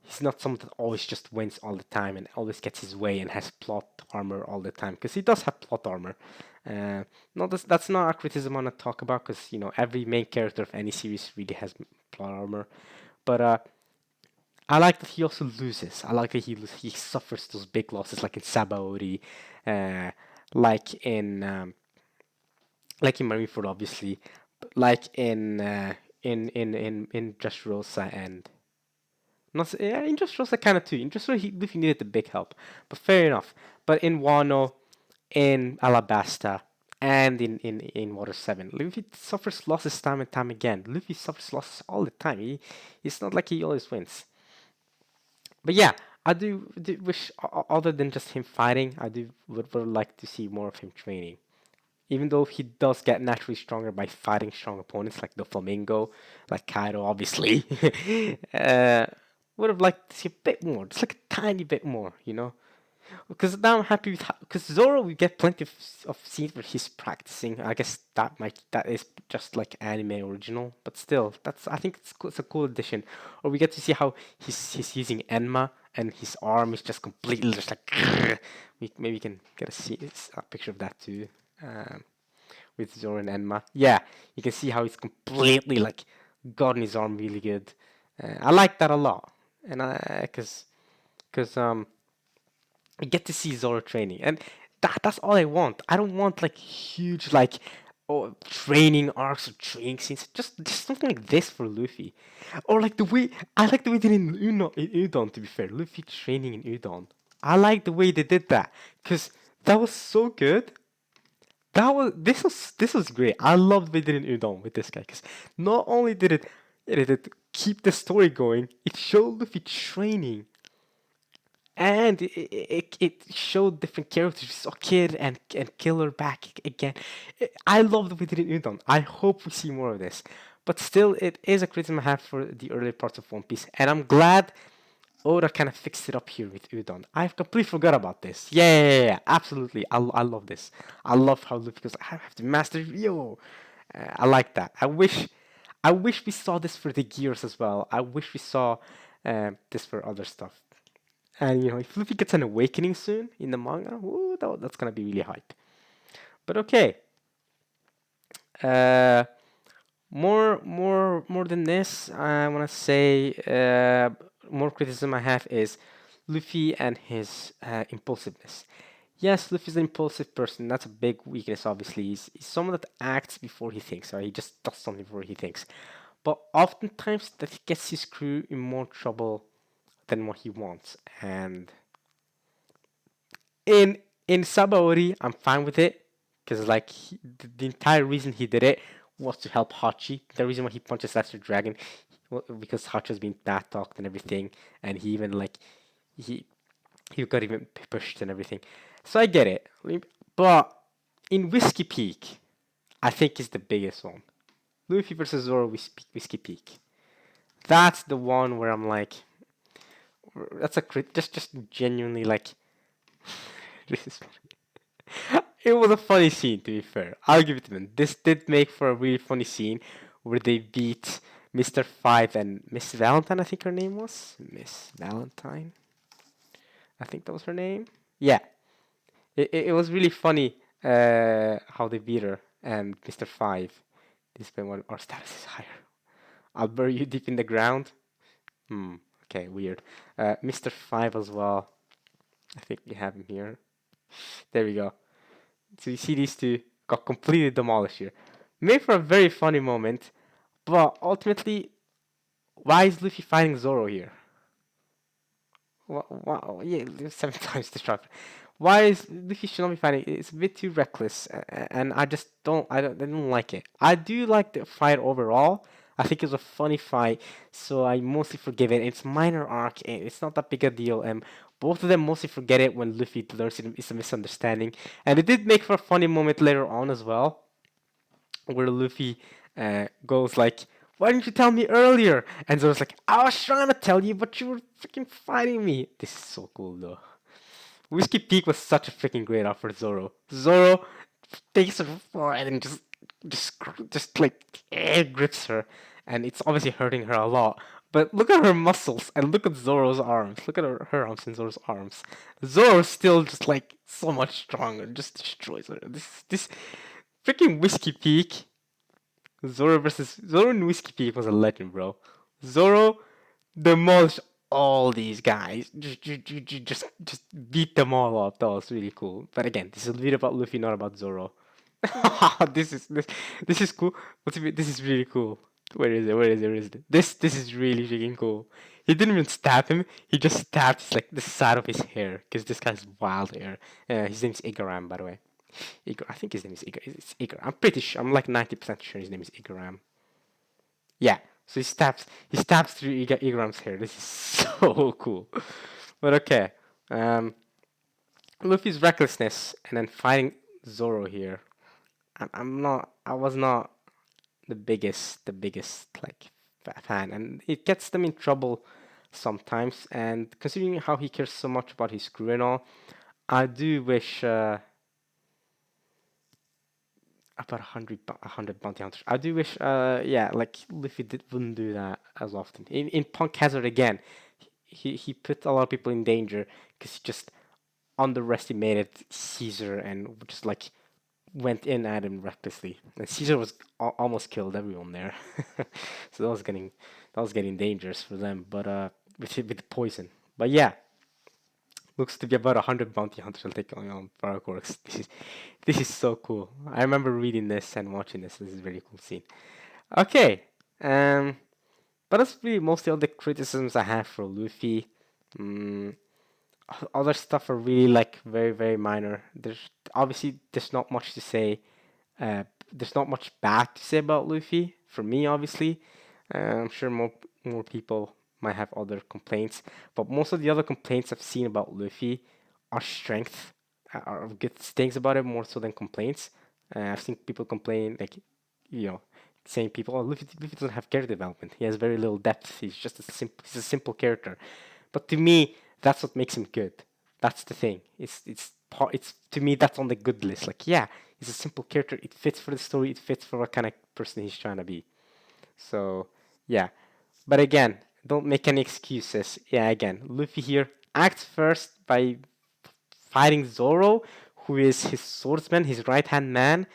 [SPEAKER 1] he's not someone that always just wins all the time and always gets his way and has plot armor all the time. Because he does have plot armor. No, that's not a criticism I want to talk about because every main character of any series really has plot armor. But I like that he also loses. I like that he suffers those big losses, like in Sabaody, uh, like in Marineford, obviously, but like in Dressrosa and not yeah, in Dressrosa kind of too. In Dressrosa, Luffy needed the big help, but fair enough. But in Wano, in Alabasta, and in Water 7, Luffy suffers losses time and time again. Luffy suffers losses all the time. It's not like he always wins. But yeah, I do wish, other than just him fighting, I would like to see more of him training. Even though he does get naturally stronger by fighting strong opponents like the Flamingo, like Kaido, obviously. uh, would have liked to see a bit more, just like a tiny bit more. Because now I'm happy with because Zoro we get plenty of scenes where he's practicing. I guess that is just like anime original, but still, I think it's a cool addition. Or we get to see how he's using Enma and his arm is just completely just like we maybe can get a picture of that too. Um, with Zoro and Enma. Yeah, you can see how he's completely like gotten his arm really good. I like that a lot, and because I get to see Zoro training, and that's all I want. I don't want like huge like training arcs or training scenes. Just something like this for Luffy, or like the way I like the way they did in Udon. To be fair, Luffy training in Udon. I like the way they did that because that was so good. This was great. I loved what they did in Udon with this guy because not only did it keep the story going, it showed Luffy training and it showed different characters. We saw Kid and Killer back again. I love the way they did in Udon. I hope we see more of this. But still, it is a criticism I have for the early parts of One Piece, and I'm glad Oda kind of fixed it up here with Udon. I've completely forgot about this. Yeah, absolutely. I love this. I love how Luffy goes, I have to master Yo. I like that. I wish we saw this for the gears as well. I wish we saw this for other stuff. And if Luffy gets an awakening soon in the manga, ooh, that's gonna be really hype. But okay, uh, more than this, I wanna say more criticism I have is Luffy and his impulsiveness. Yes, Luffy's an impulsive person. That's a big weakness, obviously. He's someone that acts before he thinks, or he just does something before he thinks. But oftentimes that gets his crew in more trouble than what he wants. And in Sabaori, I'm fine with it because like the entire reason he did it was to help Hachi. The reason why he punches Lester Dragon because Hachi's been bad talked and everything, and he even like he he got even pushed and everything. So I get it, but in Whiskey Peak, I think is the biggest one. Luffy versus Zoro Whiskey Peak. That's the one where I'm like, that's a just genuinely like this is it was a funny scene, to be fair. I'll give it to them. This did make for a really funny scene where they beat Mr. Five and Miss Valentine, I think her name was. Miss Valentine? I think that was her name. Yeah, it was really funny how they beat her and Mr. Five. This been one our status is higher. I'll bury you deep in the ground. Hmm. Okay, weird. Mr. Five as well. I think we have him here. There we go. So you see these two got completely demolished here. Made for a very funny moment, but ultimately, why is Luffy fighting Zoro here? Yeah, 7 times the shot. Why is Luffy should not be fighting? It's a bit too reckless, and I just I don't like it. I do like the fight overall. I think it was a funny fight, so I mostly forgive it. It's minor arc, and it's not that big a deal. And both of them mostly forget it when Luffy learns it's a misunderstanding. And it did make for a funny moment later on as well, where Luffy goes like, "Why didn't you tell me earlier?" And Zoro's like, "I was trying to tell you, but you were freaking fighting me." This is so cool though. Whiskey Peak was such a freaking great offer, Zoro. Zoro takes her forehead and just like grips her, and it's obviously hurting her a lot. But look at her muscles and look at Zoro's arms. Look at her arms and Zoro's arms. Zoro's still just like so much stronger, just destroys her. This freaking Whiskey Peak. Zoro and Whiskey Peak was a legend, bro. Zoro demolished all these guys. Just beat them all up. That was really cool. But again, this is a video about Luffy, not about Zoro. This is cool. This is really cool. Where is it? Where is it? Where is it? This is really freaking cool. He didn't even stab him. He just stabbed like the side of his hair because this guy's wild hair. His name's Igaram, by the way. Igor, I think his name is Igor. It's Igor. I'm pretty sure. I'm like 90% sure his name is Igaram. Yeah. So he stabs through Igaram's hair. This is so cool. But okay. Um, Luffy's recklessness and then fighting Zoro here. I was not the biggest like fan, and it gets them in trouble sometimes. And considering how he cares so much about his crew and all, I do wish about a hundred bounty hunters. I do wish, yeah, like Luffy wouldn't do that as often. In Punk Hazard again, he put a lot of people in danger because he just underestimated Caesar and just like went in at him recklessly. And Caesar was almost killed everyone there, so that was getting dangerous for them. But with poison. But yeah, looks to be about 100 bounty hunters will take on Paracorks. This is so cool. I remember reading this and watching this. This is a very cool scene. Okay, um, but that's really mostly all the criticisms I have for Luffy. Mm, Other stuff are really like very very minor. There's not much to say. There's not much bad to say about Luffy for me. Obviously, I'm sure more people might have other complaints, but most of the other complaints I've seen about Luffy are strength, are good things about it more so than complaints. I've seen people complain like, you know, saying people, oh, Luffy doesn't have character development. He has very little depth. He's a simple character. But to me, that's what makes him good. That's the thing. It's to me that's on the good list. Like, yeah, he's a simple character. It fits for the story. It fits for what kind of person he's trying to be. So yeah, but again, don't make any excuses. Yeah, again, Luffy here acts first by fighting Zoro, who is his swordsman, his right hand man.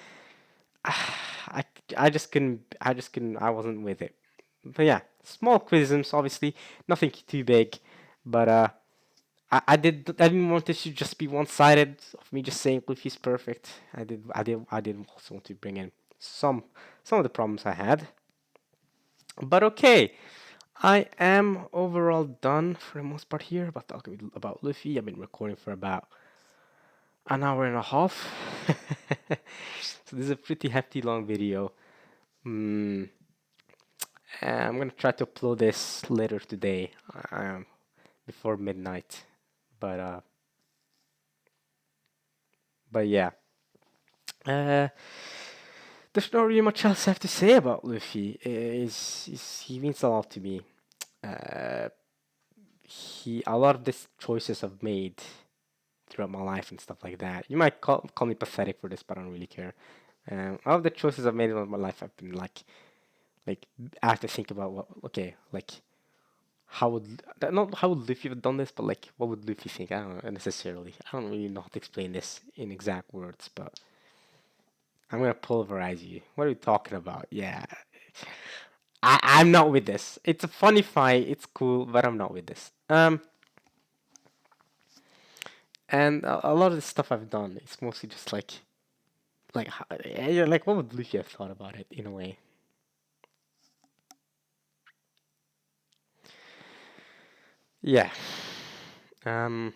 [SPEAKER 1] I, I just couldn't. I just couldn't. I wasn't with it. But yeah, small criticisms, obviously, nothing too big. But I didn't want this to just be one-sided of me just saying Luffy's perfect. I did also want to bring in some of the problems I had. But okay, I am overall done for the most part here about talking about Luffy. I've been recording for about an hour and a half. So this is a pretty hefty long video. Mm, I'm gonna try to upload this later today, before midnight. But uh, but yeah. Uh, there's not really much else I have to say about Luffy. He means a lot to me. A lot of these choices I've made throughout my life and stuff like that. You might call me pathetic for this, but I don't really care. All of the choices I've made in my life, I've been like I have to think about what. Okay, like how would not how would Luffy have done this, but like what would Luffy think? I don't know necessarily. I don't really know how to explain this in exact words, but I'm gonna pulverize you. What are we talking about? Yeah, I'm not with this. It's a funny fight. It's cool, but I'm not with this. And a lot of the stuff I've done, it's mostly just yeah, like what would Luffy have thought about it in a way? Yeah. Um,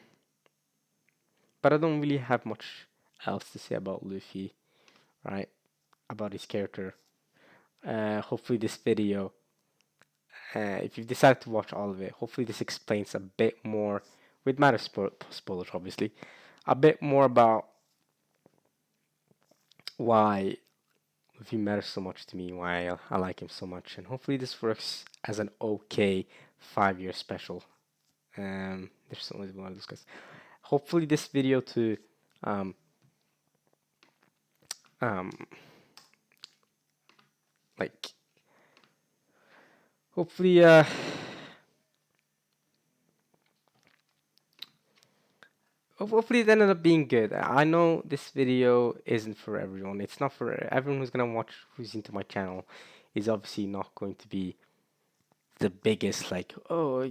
[SPEAKER 1] but I don't really have much else to say about Luffy, right? About his character. Hopefully this video, if you've decided to watch all of it, hopefully this explains a bit more, with matter spoilers obviously, a bit more about why Luffy matters so much to me, why I like him so much, and hopefully this works as an okay 5 year special. There's something we want to discuss. Hopefully this video to um, um, like hopefully hopefully it ended up being good. I know this video isn't for everyone. It's not for everyone who's gonna watch, who's into my channel. Is obviously not going to be the biggest like, oh,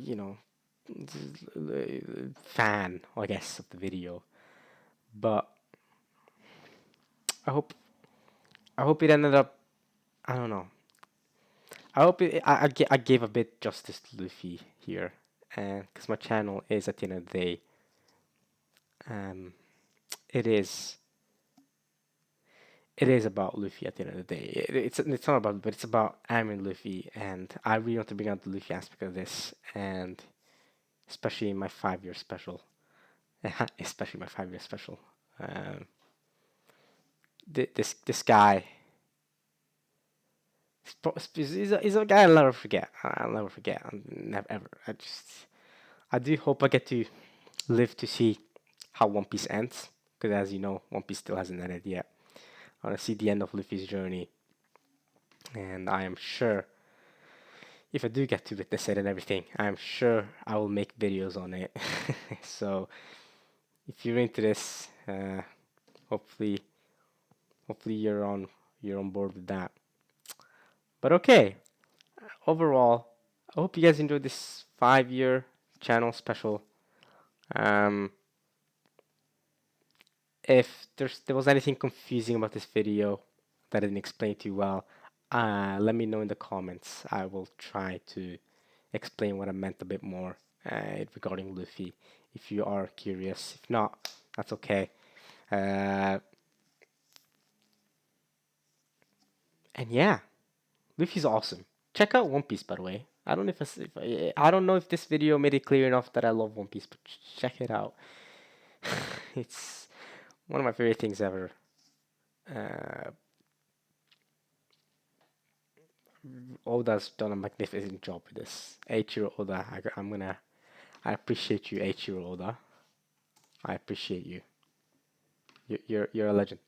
[SPEAKER 1] fan, I guess, of the video. But I hope I hope it ended up. I don't know. I hope I gave a bit justice to Luffy here, and because my channel is at the end of the day, um, it is it is about Luffy at the end of the day. It's not about, but it's about Amy and Luffy, and I really want to bring out the Luffy aspect of this, and especially in my 5 year special, especially my 5 year special. Um, this guy, he's a guy I'll never forget. I'll never forget. I'll never ever. I do hope I get to live to see how One Piece ends, because as you know, One Piece still hasn't ended yet. I want to see the end of Luffy's journey, and I am sure if I do get to witness it and everything, I'm sure I will make videos on it. So if you're into this, hopefully, hopefully you're on board with that. But okay, overall, I hope you guys enjoyed this 5 year channel special. Um, if there was anything confusing about this video that I didn't explain to you well, let me know in the comments. I will try to explain what I meant a bit more regarding Luffy if you are curious. If not, that's okay. Uh, and yeah, Luffy's awesome. Check out One Piece, by the way. I don't know I don't know if this video made it clear enough that I love One Piece, but check it out. It's one of my favorite things ever. Uh, Oda's done a magnificent job with this. Eiichiro Oda, I appreciate you, Eiichiro Oda. I appreciate you. You're a legend.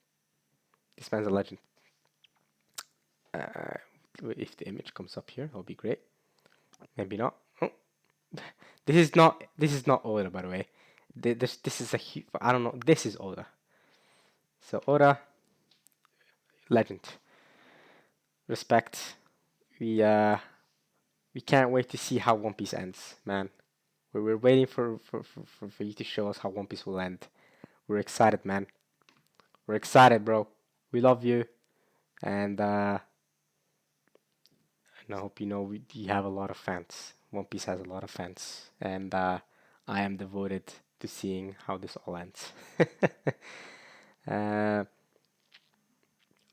[SPEAKER 1] This man's a legend. Uh, if the image comes up here, that'll be great. Maybe not. Oh, this is not Oda, by the way. This is I don't know. This is Oda. So Oda, legend. Respect. We uh we can't wait to see how One Piece ends, man. We're waiting for you to show us how One Piece will end. We're excited, man. We're excited, bro. We love you, and I hope you know you have a lot of fans. One Piece has a lot of fans, and I am devoted to seeing how this all ends. uh,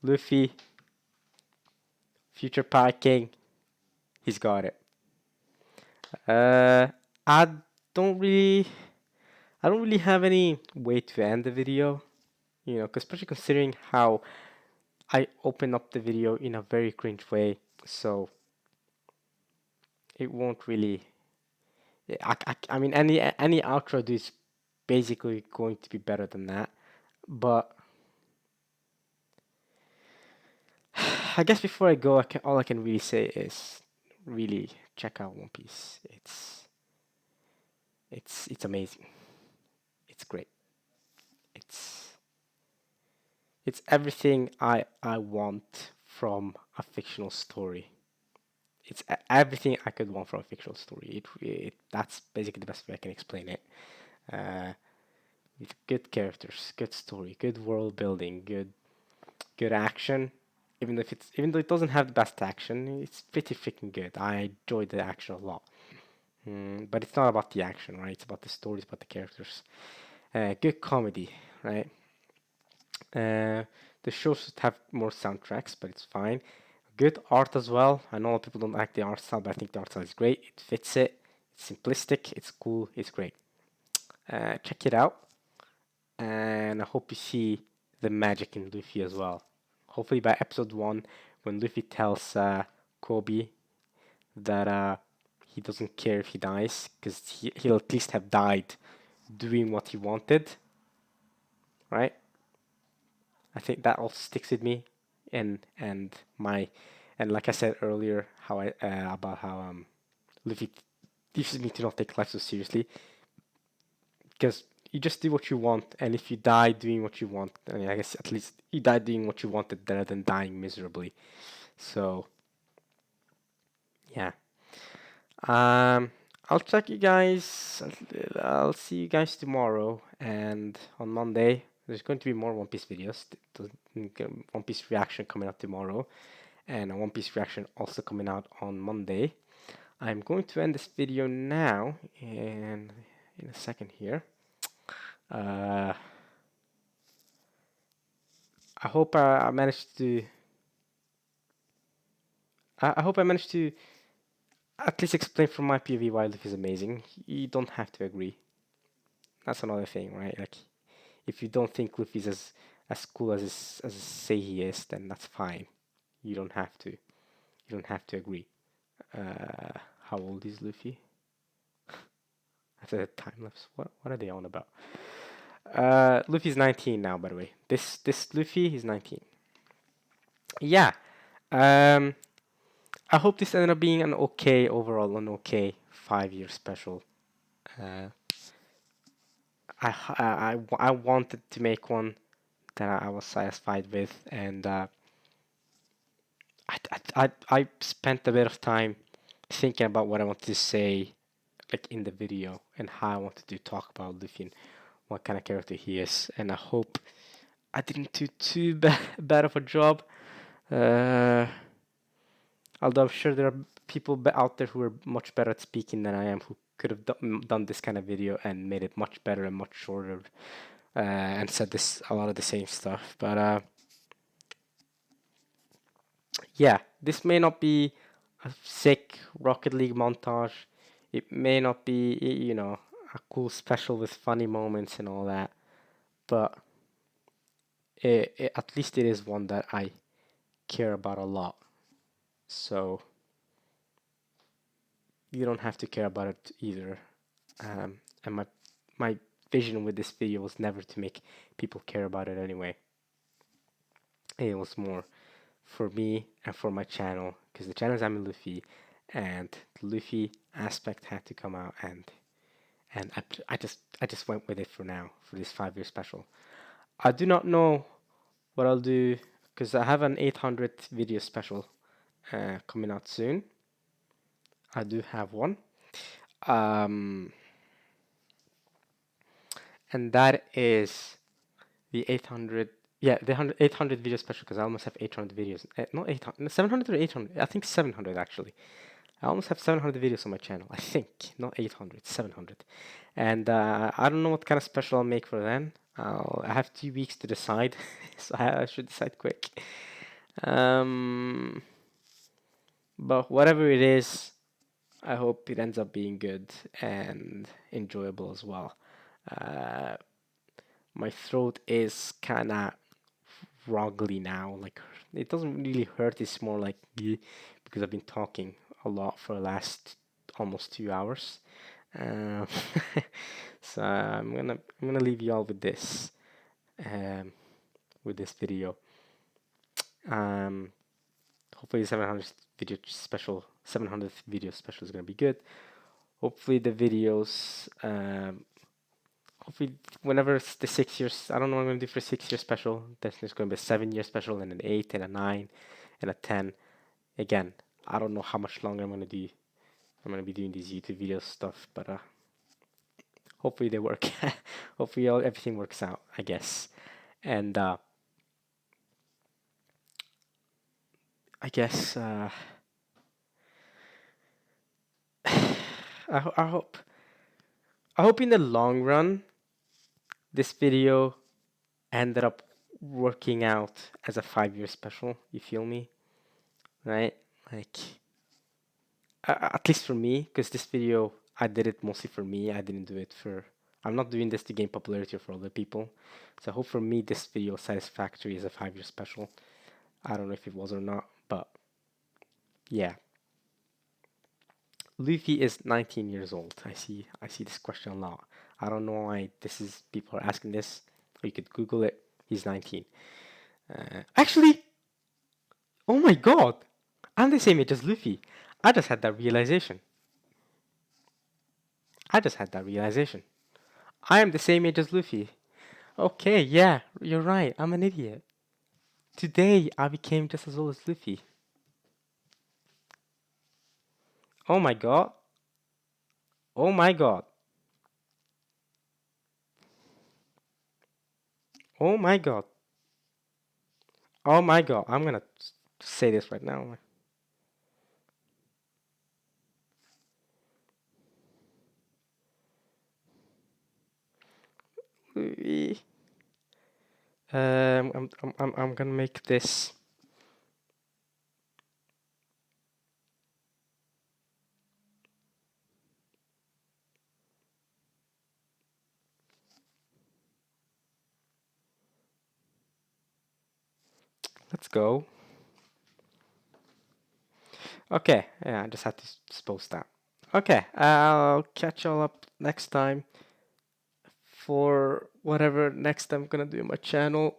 [SPEAKER 1] Luffy, future Pirate King, he's got it. Uh, I don't really, I don't really have any way to end the video, especially considering how I open up the video in a very cringe way, so it won't really. I mean, any outro basically going to be better than that. But I guess before I go, all I can really say is really check out One Piece. It's amazing. It's great. It's it's everything I want from a fictional story. It's everything I could want from a fictional story. That's basically the best way I can explain it. Uh, with good characters, good story, good world building, good action. Even though it doesn't have the best action, it's pretty freaking good. I enjoyed the action a lot. But it's not about the action, right? It's about the stories, about the characters. Good comedy, right? Uh, the show should have more soundtracks, but it's fine. Good art as well. I know people don't like the art style, but I think the art style is great. It fits it. It's simplistic. It's cool. It's great. Check it out, and I hope you see the magic in Luffy as well. Hopefully by episode 1, when Luffy tells Kobe that he doesn't care if he dies, because he'll at least have died doing what he wanted, right? I think that also sticks with me, and my, and like I said earlier, how I about how Luffy teaches me to not take life so seriously, because you just do what you want, and if you die doing what you want, I mean, I guess at least you die doing what you wanted rather than dying miserably. So yeah, um, I'll check you guys. I'll see you guys tomorrow, and on Monday there's going to be more One Piece videos. One Piece reaction coming out tomorrow, and a One Piece reaction also coming out on Monday. I'm going to end this video now, and in a second here. Uh, I hope I managed to. I hope I managed to at least explain from my POV why Luffy is amazing. You don't have to agree. That's another thing, right? Like, if you don't think Luffy's as cool as say he is, then that's fine. You don't have to. You don't have to agree. How old is Luffy? That's a time lapse. What are they on about? Luffy's 19 now, by the way. This Luffy is 19. Yeah. Um, I hope this ended up being an okay overall, an okay 5 year special. Uh, I wanted to make one that I was satisfied with, and I spent a bit of time thinking about what I wanted to say, like in the video, and how I wanted to talk about Luffy and what kind of character he is. And I hope I didn't do too bad of a job. Uh, Although I'm sure there are people out there who are much better at speaking than I am, who could have done this kind of video and made it much better and much shorter, and said this a lot of the same stuff. But yeah, this may not be a sick Rocket League montage. It may not be, a cool special with funny moments and all that. But at least it is one that I care about a lot. So you don't have to care about it either. And my vision with this video was never to make people care about it anyway. It was more for me and for my channel, because the channel is I'm Luffy, and the Luffy aspect had to come out, and I just went with it for now for this 5 year special. I do not know what I'll do, because I have an 800 video special coming out soon. I do have one. Um, and that is the 800, yeah, the 800 video special, because I almost have 800 videos. Not 800, 700 or 800? I think 700 actually. I almost have 700 videos on my channel. I think, not 800, 700. And I don't know what kind of special I'll make for then. I have 2 weeks to decide, so I should decide quick. Um, but whatever it is, I hope it ends up being good and enjoyable as well. Uh, my throat is kind of wrongly now. Like, it doesn't really hurt. It's more like "Bleh," because I've been talking a lot for the last almost 2 hours. Um, So I'm gonna leave you all um, with this video. Um, hopefully 700th video special is gonna be good. Hopefully the videos, hopefully whenever it's the 6 years, I don't know what I'm gonna do for 6 year special. There's gonna be a 7 year special and an 8 and a 9 and a 10. Again, I don't know how much longer I'm gonna do. I'm gonna be doing these YouTube video stuff, but hopefully they work. Hopefully everything works out, I guess. And I guess I hope in the long run this video ended up working out as a 5 year special. You feel me? Right? Like at least for me, because this video I did it mostly for me. I didn't do it for. I'm not doing this to gain popularity or for other people. So I hope for me this video satisfactory as a 5 year special. I don't know if it was or not, but yeah. Luffy is 19 years old. I see this question a lot. I don't know why this is people are asking this. Or you could Google it. He's 19. Actually, oh my god, I'm the same age as Luffy. I just had that realization. I just had that realization. I am the same age as Luffy. Okay, yeah, you're right. I'm an idiot. Today I became just as old as Luffy. Oh my god. Oh my god. Oh my god. Oh my god. I'm gonna say this right now. I'm gonna make this. Let's go. Okay, yeah, I just had to post that. Okay, I'll catch y'all up next time for whatever next I'm gonna do on my channel.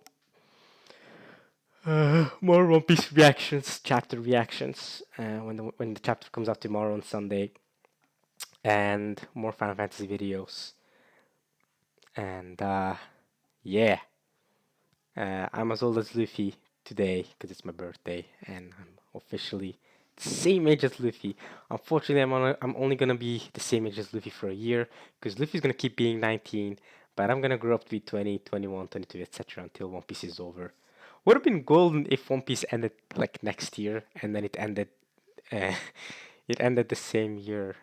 [SPEAKER 1] More One Piece reactions, chapter reactions, when the chapter comes out tomorrow on Sunday, and more Final Fantasy videos. And yeah, I'm as old as Luffy today because it's my birthday, and I'm officially the same age as Luffy. Unfortunately, I'm only gonna be the same age as Luffy for a year because Luffy's gonna keep being 19, but I'm gonna grow up to be 20, 21, 22, etc. until One Piece is over. Would have been golden if One Piece ended like next year, and then it ended. Uh, it ended the same year.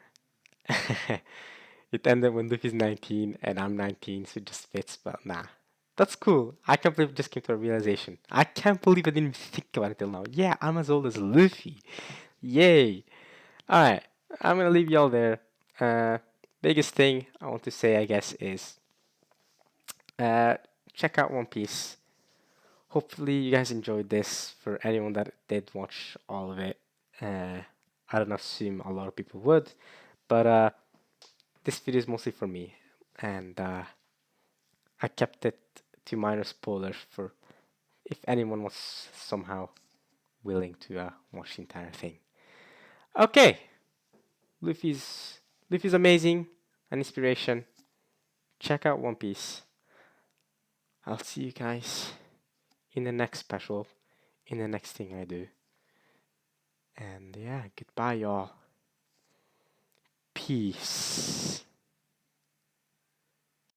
[SPEAKER 1] It ended when Luffy's 19 and I'm 19, so it just fits. But nah, that's cool. I can't believe I just came to a realization. I can't believe I didn't even think about it till now. Yeah, I'm as old as Luffy. Yay! All right, I'm gonna leave y'all there. Uh, Biggest thing I want to say, I guess, is uh, check out One Piece. Hopefully, you guys enjoyed this. For anyone that did watch all of it, I don't assume a lot of people would, but this video is mostly for me, and I kept it to minor spoilers for if anyone was somehow willing to watch the entire thing. Okay, Luffy's Luffy's amazing, an inspiration. Check out One Piece. I'll see you guys in the next special, in the next thing I do. And yeah, goodbye, y'all. Peace.